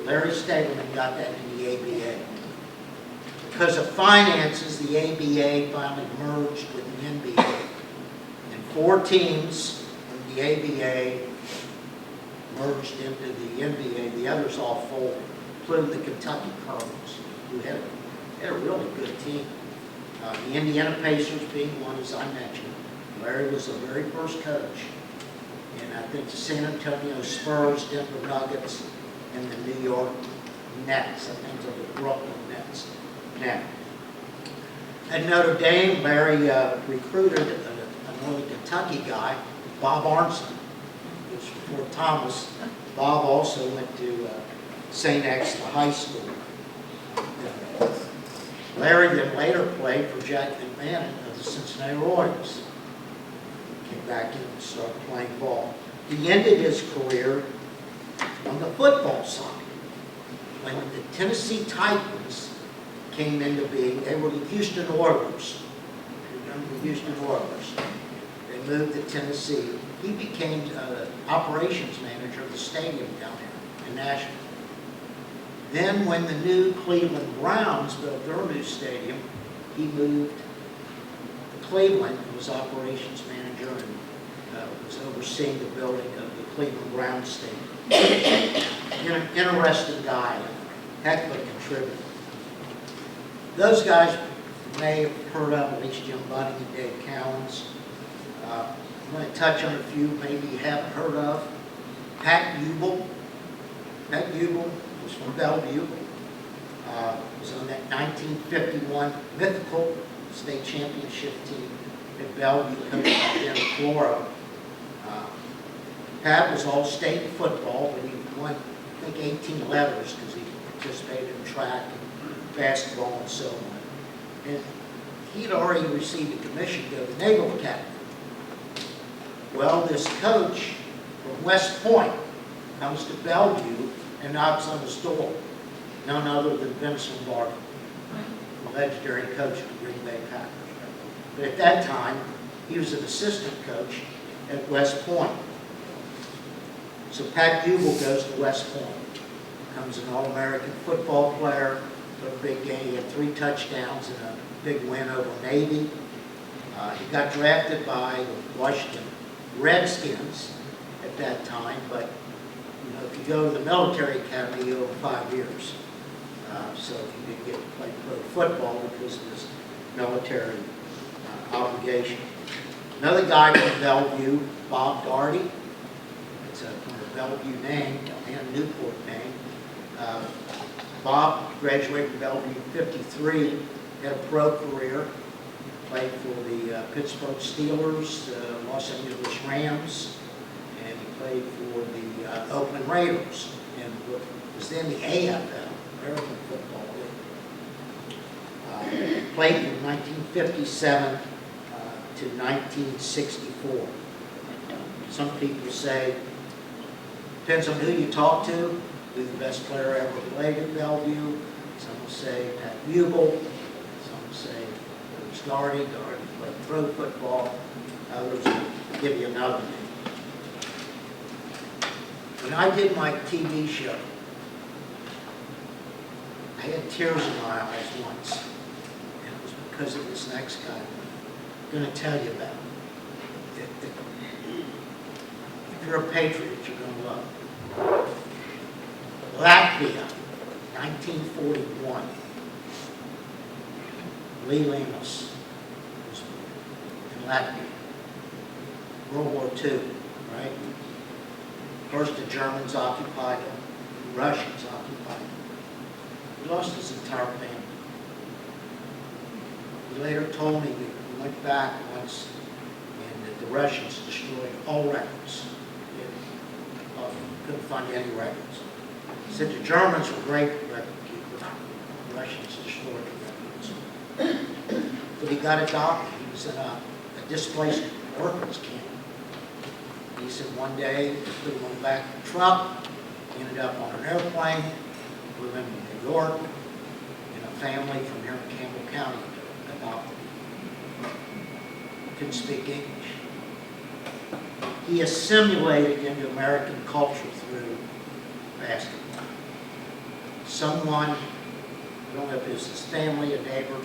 Larry Stableman got that in the ABA. Because of finances, the ABA finally merged with the NBA. And 4 teams from the ABA merged into the NBA. The others all folded, including the Kentucky Colonels, who had a really good team. The Indiana Pacers being one, as I mentioned. Larry was the very first coach. And I think the San Antonio Spurs, Denver Nuggets, and the New York Nets. I think they're the Brooklyn Nets. Now, at Notre Dame, Larry recruited a Northern Kentucky guy, Bob Arnson, which before Thomas. Bob also went to St. X High School. Larry then later played for Jack McMahon of the Cincinnati Royals. Came back in and started playing ball. He ended his career on the football side. When the Tennessee Titans came into being, they were the Houston Oilers. Remember the Houston Oilers? They moved to Tennessee. He became operations manager of the stadium down there in Nashville. Then when the new Cleveland Browns built their new stadium, he moved to Cleveland and was operations manager and was overseeing the building of the Cleveland Browns stadium. Interesting guy, heck of a contributor. Those guys may have heard of, at least Jim Bunning and Dave Cowens. I'm going to touch on a few maybe you haven't heard of. Pat Ubel. Pat Ubel was from Bellevue. Was on that 1951 mythical state championship team at Bellevue, coached by Jim Flora. Pat was all state in football, but he won, I think, 18 letters because he participated in track and basketball and so on. And he had already received a commission to go to the Naval Academy. Well, this coach from West Point comes to Bellevue and knocks on his door. None other than Vince Lombardi, the legendary coach of the Green Bay Packers. But at that time, he was an assistant coach at West Point. So Pat Hubel goes to West Point, becomes an All-American football player, put a big game. He had 3 touchdowns and a big win over Navy. He got drafted by the Washington Redskins at that time, but you know, if you go to the military academy, you over 5 years. So he didn't get to play pro football because of his military obligation. Another guy from Bellevue, Bob Daugherty. It's a Bellevue name and a Newport name. Bob graduated from Bellevue in '53, had a pro career, played for the Pittsburgh Steelers, Los Angeles Rams, and he played for the Oakland Raiders, and was then the AFL, American Football League. Played from 1957 to 1964. Some people say, depends on who you talk to, who's the best player ever played at Bellevue. Some will say Pat Hubel. Some will say Bruce Daugherty. Daugherty played pro football. Others will give you another name. When I did my TV show, I had tears in my eyes once. And it was because of this next guy I'm going to tell you about. If you're a patriot, you're going to love it. Latvia, 1941. Lee Lemus was in Latvia. World War II, right? First the Germans occupied him, the Russians occupied him. He lost his entire family. He later told me that he went back once and that the Russians destroyed all records. Couldn't find any records. He said the Germans were great record keepers. The Russians destroyed the records. But he got adopted. He was in a displaced workers camp. He said one day they put him on the back of the truck. He ended up on an airplane, flew into New York, and a family from here in Campbell County adopted him. Couldn't speak English. He assimilated into American culture through basketball. Someone, I don't know if it was his family, a neighbor,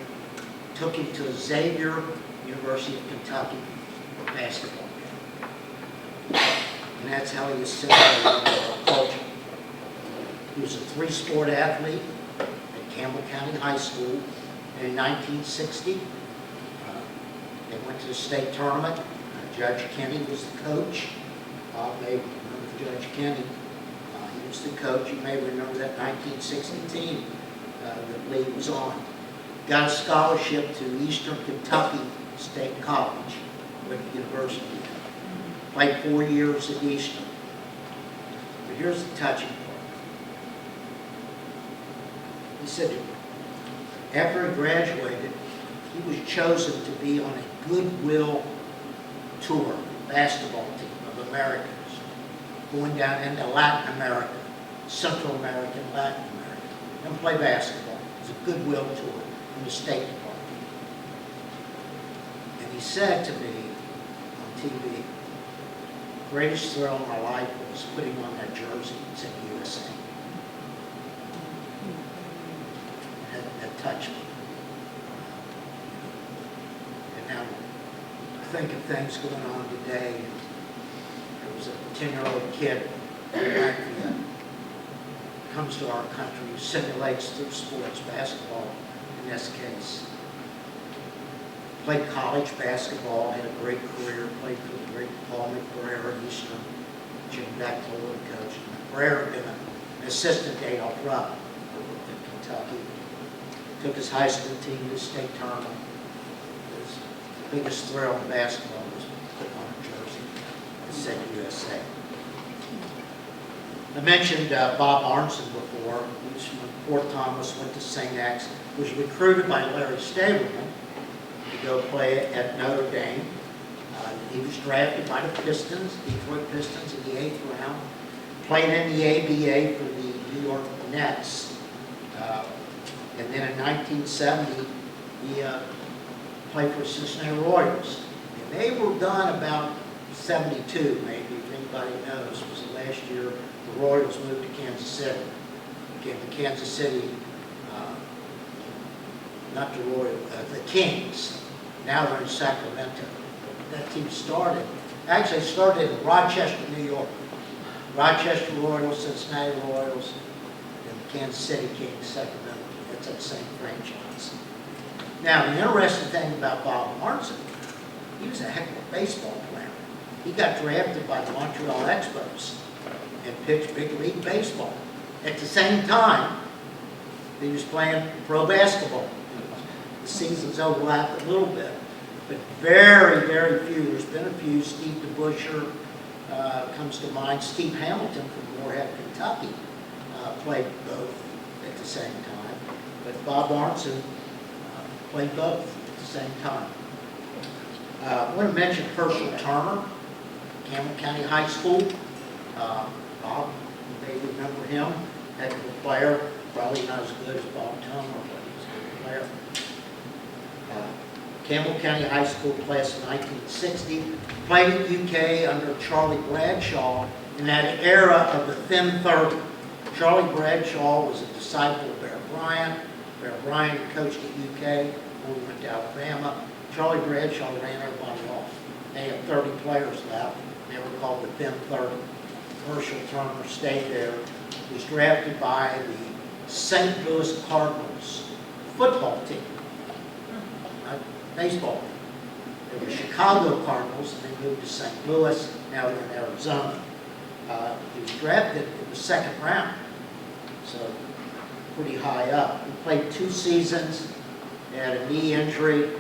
took him to Xavier, University of Kentucky, for basketball game. And that's how he assimilated into our culture. He was a 3-sport athlete at Campbell County High School. And in 1960, they went to the state tournament. Judge Kenny was the coach. Bob may remember Judge Kenny. He was the coach. You may remember that 1960 team that Lee was on. Got a scholarship to Eastern Kentucky State College, went to university. Played 4 years at Eastern. But here's the touching part. He said after he graduated, he was chosen to be on a goodwill tour, basketball team of Americans, going down into Latin America, Central America, and Latin America, and play basketball. It was a goodwill tour from the State Department. And he said to me on TV, greatest thrill of my life was putting on that jersey that said USA. That touched me. And now, think of things going on today. There was a 10-year-old kid from Latvia comes to our country, simulates through sports, basketball in this case. Played college basketball, had a great career, played for the great Paul McBrayer at Eastern, Jim Bechtel, the coach. McBrayer had been an assistant at Adolph Rupp in Kentucky. Took his high school team to the state tournament. biggest thrill in basketball was putting on a jersey that said USA. I mentioned Bob Arnson before, which when Fort Thomas went to St. X, was recruited by Larry Stableman to go play at Notre Dame. He was drafted by the Pistons, Detroit Pistons, in the 8th round. Played in the ABA for the New York Nets. And then in 1970, he played for Cincinnati Royals. And they were done about 72, maybe, if anybody knows, was the last year the Royals moved to Kansas City. Became the Kansas City, not the Royals, the Kings. Now they're in Sacramento. That team started, actually started in Rochester, New York. Rochester Royals, Cincinnati Royals, and the Kansas City Kings, Sacramento. That's that same franchise. Now, the interesting thing about Bob Arnson, he was a heck of a baseball player. He got drafted by the Montreal Expos and pitched big league baseball. At the same time, he was playing pro basketball. The seasons overlapped a little bit, but very, very few. There's been a few. Steve DeBuscher comes to mind. Steve Hamilton from Moorhead, Kentucky, played both at the same time. But Bob Arnson played both at the same time. I want to mention Herschel Turner, Campbell County High School. Bob, you may remember him, heck of a player, probably not as good as Bob Turner, but he was a good player. Campbell County High School, class of 1960, played at UK under Charlie Bradshaw in that era of the thin 30. Charlie Bradshaw was a disciple of Bear Bryant. Bear Bryant coached at UK before he went to Alabama. Charlie Bradshaw ran everybody off. They had 30 players left. They were called the thin 30. Herschel Turner stayed there. He was drafted by the St. Louis Cardinals football team. Baseball. They were Chicago Cardinals, and they moved to St. Louis. Now they're in Arizona. He was drafted in the 2nd round, so pretty high up. He played 2 seasons. He had a knee injury.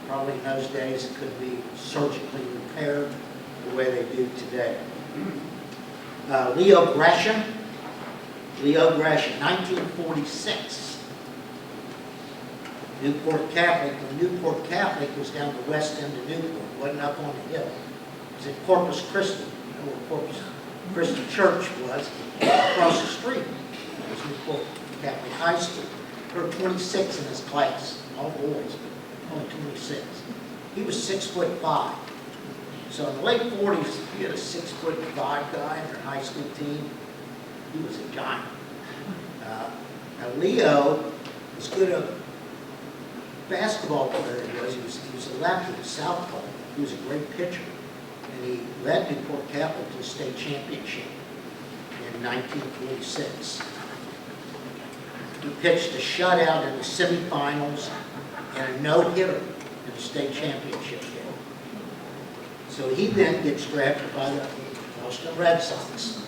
Probably in those days it could be surgically repaired the way they do today. Leo Gresham. Leo Gresham, 1946. Newport Catholic. The Newport Catholic was down the west end of Newport, wasn't up on the hill. It was at Corpus Christi, you know where Corpus Christi Church was, across the street. It was Newport Catholic High School. There were 26 in his class, all boys, but only 26. He was 6'5". So in the late 40s, you had a 6'5" guy in your high school team. He was a giant. Now Leo was good at basketball player he was a lefty, a southpaw. He was a great pitcher. And he led Newport Catholic to the state championship in 1946. He pitched a shutout in the semifinals and a no-hitter in the state championship game. So he then gets drafted by the Boston Red Sox.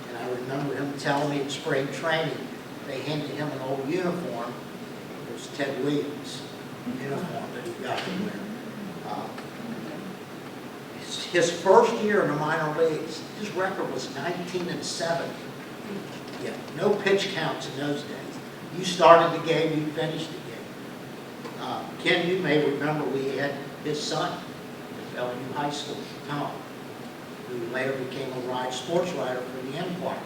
And I remember him telling me in spring training, they handed him an old uniform. It was Ted Williams' uniform that he got to wear. His first year in the minor leagues, his record was 19-7. Yeah, no pitch counts in those days. You started the game, you finished the game. Ken, you may remember we had his son at Bellevue High School, Tom, who later became a sports writer for the Enquirer.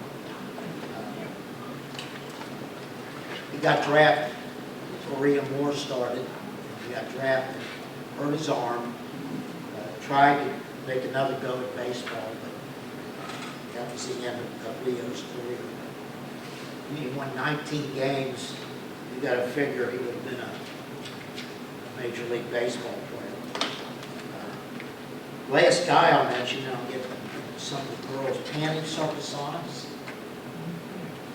He got drafted. Korea Moore started. He got drafted, hurt his arm, tried to make another go at baseball, but that was the end of Leo's career. He won 19 games. You got to figure he would have been a Major League Baseball player. Last guy I'll mention, I'll get some of the girls, Panny Sarkasanis,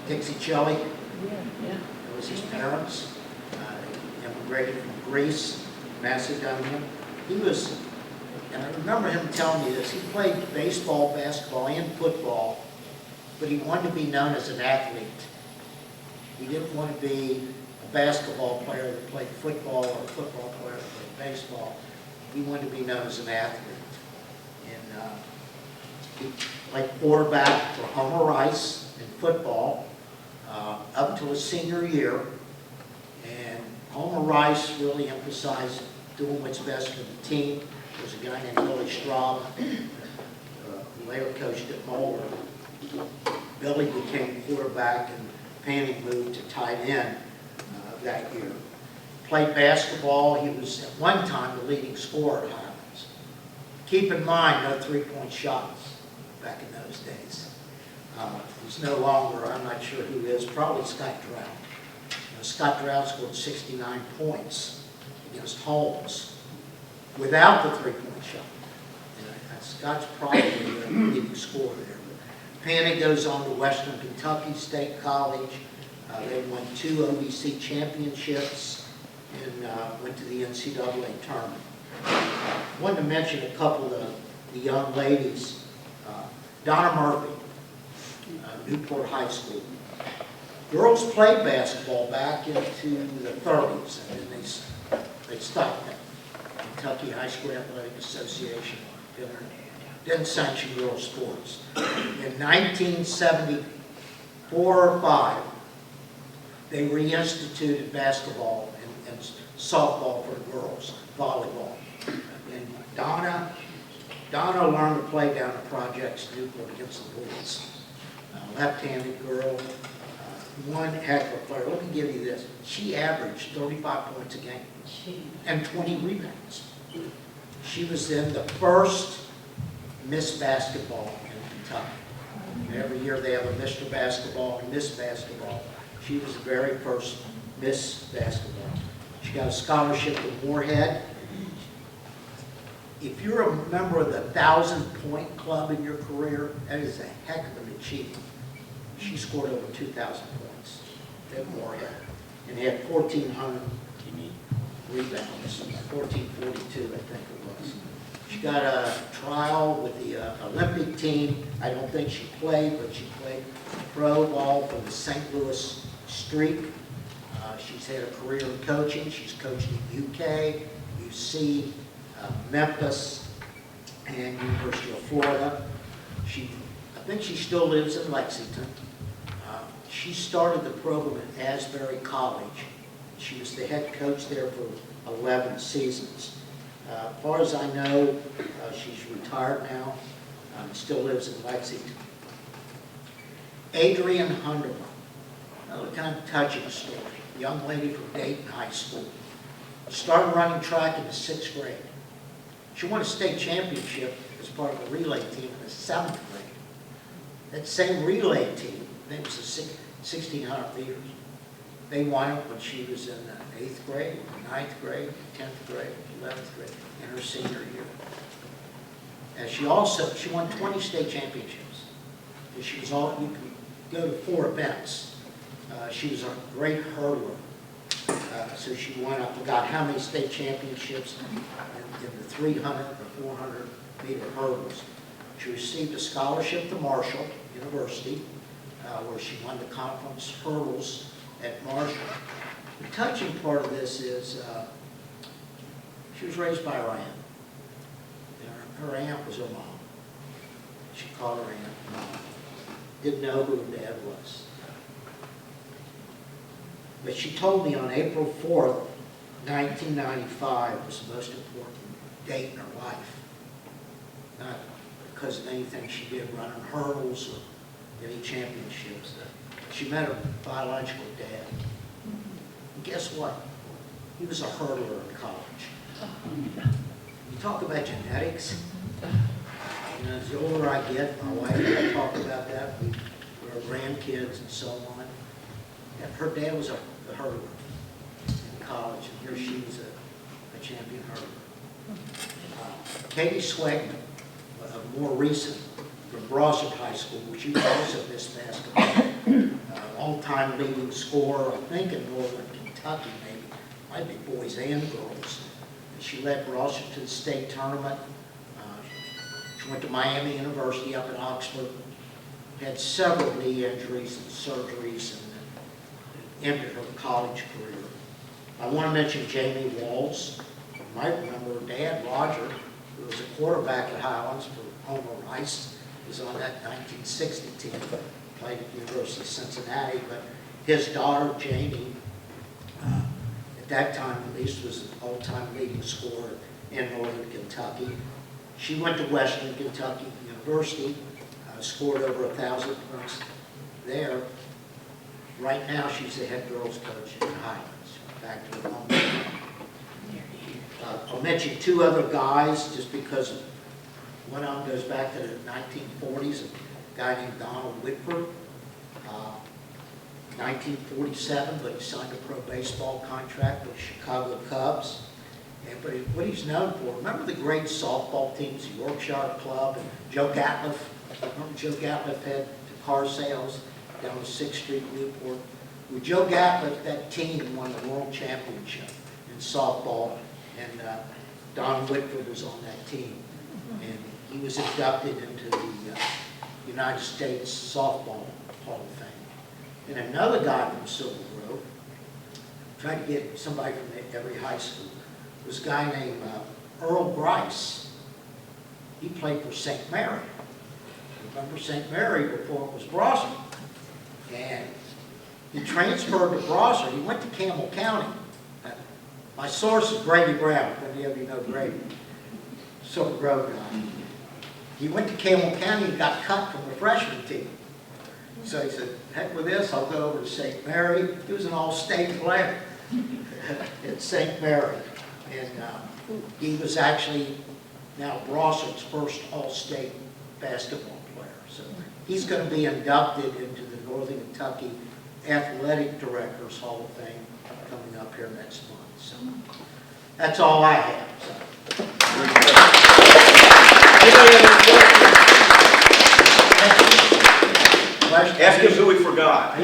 Dixie Cheli. That was his parents. They immigrated from Greece, Macedonia. He was, and I remember him telling me this, he played baseball, basketball, and football, but he wanted to be known as an athlete. He didn't want to be a basketball player that played football or a football player that played baseball. he wanted to be known as an athlete. And he played quarterback for Homer Rice in football up until his senior year. And Homer Rice really emphasized doing what's best for the team. There's a guy named Billy Straub, who later coached at Mulder. Billy became quarterback and Penny moved to tight end that year. Played basketball. He was at one time the leading scorer at Highlands. Keep in mind, no three-point shots back in those days. He's no longer, I'm not sure who is, probably Scott Drought. Scott Drought scored 69 points against Holmes without the three-point shot. Scott's probably the leading scorer there. Penny goes on to Western Kentucky State College. They won 2 OVC championships and went to the NCAA tournament. I wanted to mention a couple of the young ladies. Donna Murphy, Newport High School. Girls played basketball back into the 30s, and then they stopped that. Kentucky High School Athletic Association didn't sanction girls sports. In 1974 or 5, they reinstituted basketball and softball for the girls, volleyball. And Donna learned to play down at Projects Newport against the boys. Left-handed girl, one heck of a player. Let me give you this. She averaged 35 points a game and 20 rebounds. She was then the first Miss Basketball in Kentucky. Every year they have a Mr. Basketball and Miss Basketball. She was the very first Miss Basketball. She got a scholarship to Moorhead. If you're a member of the 1,000-point club in your career, that is a heck of an achievement. She scored over 2,000 points at Moorhead, and they had 1,400 rebounds, 1,442, I think it was. She got a trial with the Olympic team. I don't think she played, but she played pro ball for the St. Louis Streak. She's had a career in coaching. She's coached at UK, UC, Memphis, and University of Florida. I think she still lives in Lexington. She started the program at Asbury College. She was the head coach there for 11 seasons. As far as I know, she's retired now, still lives in Lexington. Adrian Hunderman, another kind of touching story. Young lady from Dayton High School. Started running track in the 6th grade. She won a state championship as part of a relay team in the 7th grade. That same relay team, I think it was the 1,600 meters, they won it when she was in the 8th grade, 9th grade, 10th grade, 11th grade, in her senior year. And she won 20 state championships. And you could go to 4 events. She was a great hurdler. So she won, I forgot how many state championships in the 300 or 400 meter hurdles. She received a scholarship to Marshall University, where she won the conference hurdles at Marshall. The touching part of this is she was raised by her aunt. Her aunt was her mom. She called her aunt mom. Didn't know who her dad was. But she told me on April 4th, 1995 was the most important date in her life. Not because of anything she did running hurdles or any championships. She met her biological dad. And guess what? He was a hurdler in college. You talk about genetics. As the older I get, my wife and I talk about that. We're grandkids and so on. And her dad was a hurdler in college, and here she was a champion hurdler. Katie Swagman, more recent, from Brossard High School, where she was also Miss Basketball. All-time leading scorer, I think in Northern Kentucky, maybe. Might be boys and girls. And she led Brossard to the state tournament. She went to Miami University up in Oxford. Had several knee injuries and surgeries, and ended her college career. I want to mention Jamie Walls, might remember her dad, Roger, who was a quarterback at Highlands for Homer Rice, was on that 1960 team, played at the University of Cincinnati, but his daughter, Jamie, at that time at least, was an all-time leading scorer in Northern Kentucky. She went to Western Kentucky University, scored over 1,000 points there. Right now, she's the head girls coach at Highlands, back to the home. I'll mention two other guys, just because one of them goes back to the 1940s, a guy named Donald Whitford, 1947, but he signed a pro baseball contract with the Chicago Cubs. But what he's known for, remember the great softball teams, the Yorkshire Club, and Joe Gatliff? Remember Joe Gatliff had the car sales down on 6th Street, Newport? With Joe Gatliff, that team won the world championship in softball, and Don Whitford was on that team. And he was inducted into the United States Softball Hall of Fame. And another guy from Silver Grove, tried to get somebody from every high school, was a guy named Earl Grice. He played for St. Mary. Remember St. Mary before it was Brossard? And he transferred to Brossard. He went to Campbell County. My source is Grady Brown. If any of you know Grady, Silver Grove guy. He went to Campbell County and got cut from the freshman team. So he said, heck with this, I'll go over to St. Mary. He was an all-state player at St. Mary. And he was actually now Brossard's first all-state basketball player. So he's going to be inducted into the Northern Kentucky Athletic Directors Hall of Fame coming up here next month. So that's all I have. So. Ask him who we forgot. I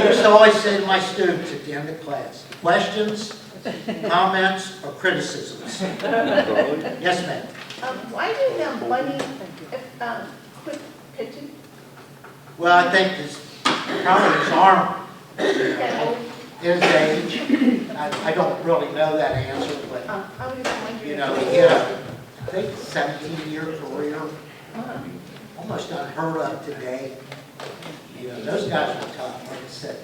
used to always say to my students at the end of class, questions, comments, or criticisms? Yes, ma'am. Why do you have money, quick pitching? Well, I think this probably his arm, his age. I don't really know that answer, but I was wondering. you know, he had a, I think, 17-year career, almost unheard of today. You know, those guys were tough. Like I said,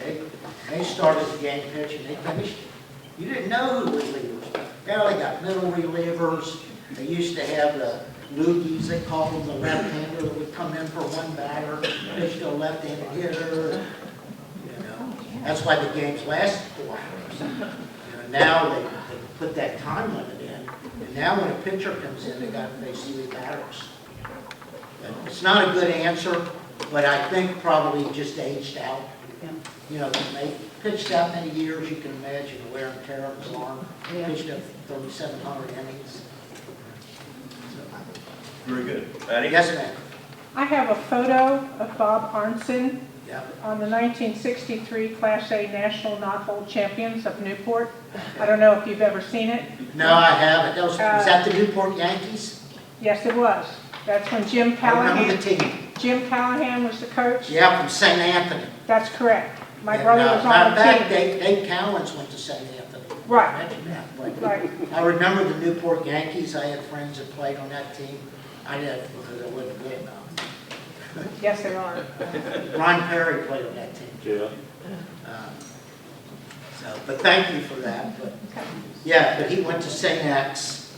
they started the game pitching, they finished. You didn't know who relievers were. Now they got middle relievers. They used to have the loogies, they called them, the left-hander that would come in for one batter, pitch to a left-handed hitter. You know, that's why the games lasted 4 hours. You know, now they put that time limit in, and now when a pitcher comes in, they got to face 3 batters. And it's not a good answer, but I think probably just aged out. You know, when they pitched that many years, you can imagine the wear and tear on his arm. Pitched up 3,700 innings. Very good. Patty? Yes, ma'am. I have a photo of Bob Arnson Yep. on the 1963 Class A National Knothole Champions of Newport. I don't know if you've ever seen it. No, I haven't. Was that the Newport Yankees? Yes, it was. That's when Jim I remember the Callahan, team. Jim Callahan was the coach. Yeah, from St. Anthony. That's correct. My And, brother was matter on of the fact, team. Dave Cowens went to St. Anthony. Right. I mentioned that, but Right. I remember the Newport Yankees. I had friends that played on that team. I didn't because I wasn't good enough. Yes, they are. Ron Perry played on that team. Yeah. But thank you for that. But yeah, but he went to St. X.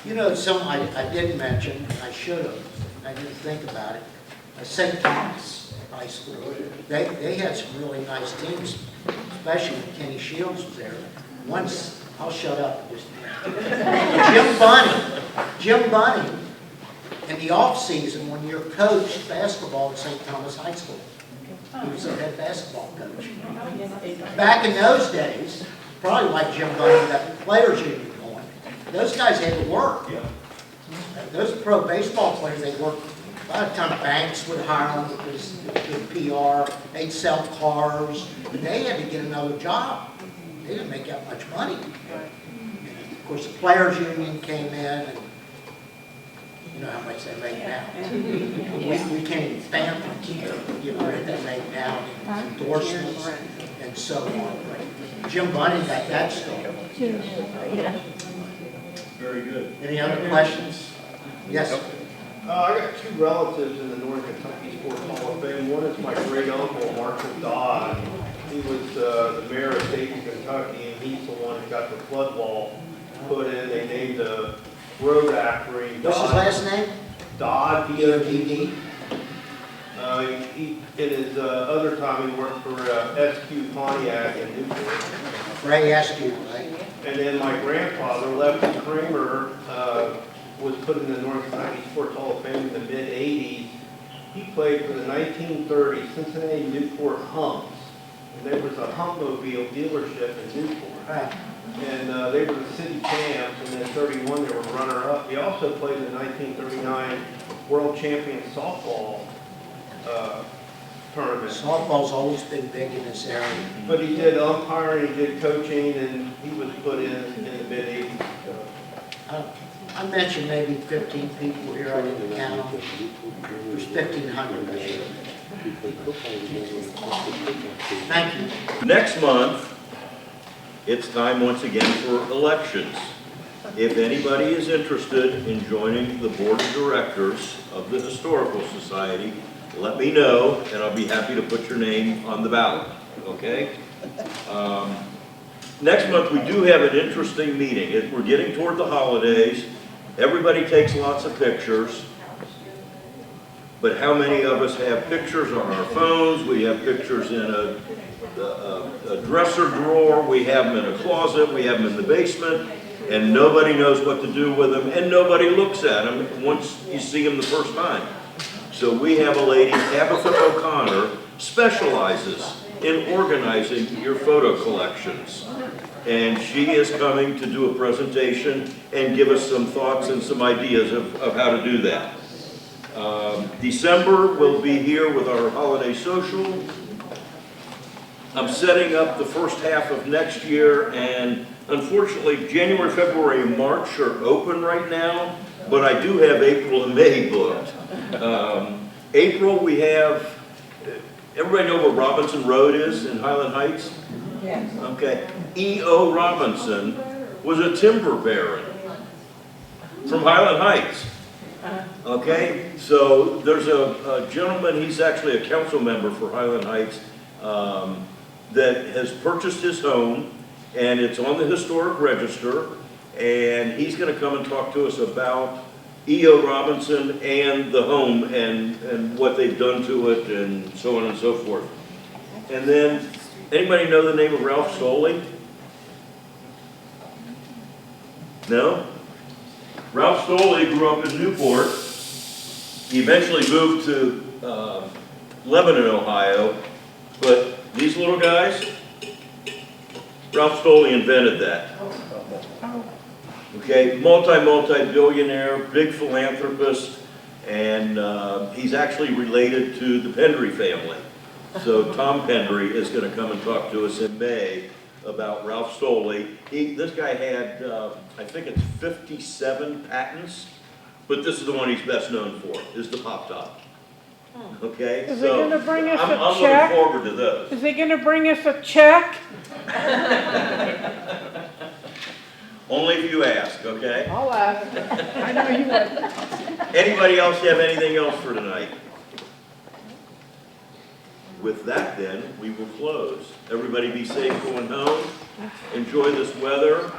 You know, I did mention, and I should have, I didn't think about it. St. Thomas High School, they had some really nice teams, especially when Kenny Shields was there. Once, I'll shut up just a minute. Jim Bunny, in the off-season, when you're coached basketball at St. Thomas High School. He was the head basketball coach. Back in those days, probably like Jim Bunny, that players union going. Those guys had to work. Yeah. Those pro baseball players, they worked. A lot of times banks would hire them because good PR. They'd sell cars. But they had to get another job. They didn't make that much money. And of course, the players union came in, and you know how much they make now. We can't even stand them, you know, what they make now in endorsements and so on. But Jim Bunny got that started. very good. Any other questions? Yes? I got two relatives in the Northern Kentucky Sports Hall of Fame. One is my great uncle, Marshall Dodd. He was the mayor of Dayton, Kentucky, and he's the one who got the flood wall put in. They named a road after him. What's his last name? Dodd, D-O-D-D. In his other time, he worked for SQ Pontiac in Newport. Ray Askew, right? And then my grandfather, Lefty Kramer, was put in the North Kentucky Sports Hall of Fame in the mid-'80s. He played for the 1930 Cincinnati Newport Humps. And there was a Humpmobile dealership in Newport. Right. And they were the city champs, and then 31 they were runner-up. He also played in the 1939 World Champion Softball tournament. Softball's always been big in this area. But he did umpiring, he did coaching, and he was put in the mid-'80s. I mentioned maybe 15 people here, I didn't count them. There's 1,500 there. Thank you. Next month, it's time once again for elections. If anybody is interested in joining the board of directors of the Historical Society, let me know, and I'll be happy to put your name on the ballot, okay? Next month, we do have an interesting meeting. We're getting toward the holidays. Everybody takes lots of pictures. But how many of us have pictures on our phones? We have pictures in a dresser drawer. We have them in a closet. We have them in the basement. And nobody knows what to do with them. And nobody looks at them once you see them the first time. So we have a lady, Tabitha O'Connor, specializes in organizing your photo collections. And she is coming to do a presentation and give us some thoughts and some ideas of how to do that. December, we'll be here with our holiday social. I'm setting up the first half of next year, and unfortunately, January, February, and March are open right now, but I do have April and May booked. April, we have, everybody know where Robinson Road is in Highland Heights? Yes. Okay. E.O. Robinson was a timber baron from Highland Heights. Okay, so there's a gentleman, he's actually a council member for Highland Heights, that has purchased his home, and it's on the historic register, and he's going to come and talk to us about E.O. Robinson and the home and what they've done to it and so on and so forth. And then, anybody know the name of Ralph Stoley? No? Ralph Stoley grew up in Newport. He eventually moved to Lebanon, Ohio. But these little guys, Ralph Stoley invented that. Okay, multi-billionaire, big philanthropist, and he's actually related to the Pendry family. So Tom Pendry is going to come and talk to us in May about Ralph Stoley. This guy had, I think it's 57 patents, but this is the one he's best known for, is the pop top. Okay, Is so he gonna bring us a I'm check? looking forward to those. Is he gonna bring us a check? Only if you ask, okay? I'll ask. I know you would. Anybody else have anything else for tonight? With that then, we will close. Everybody be safe going home. Enjoy this weather.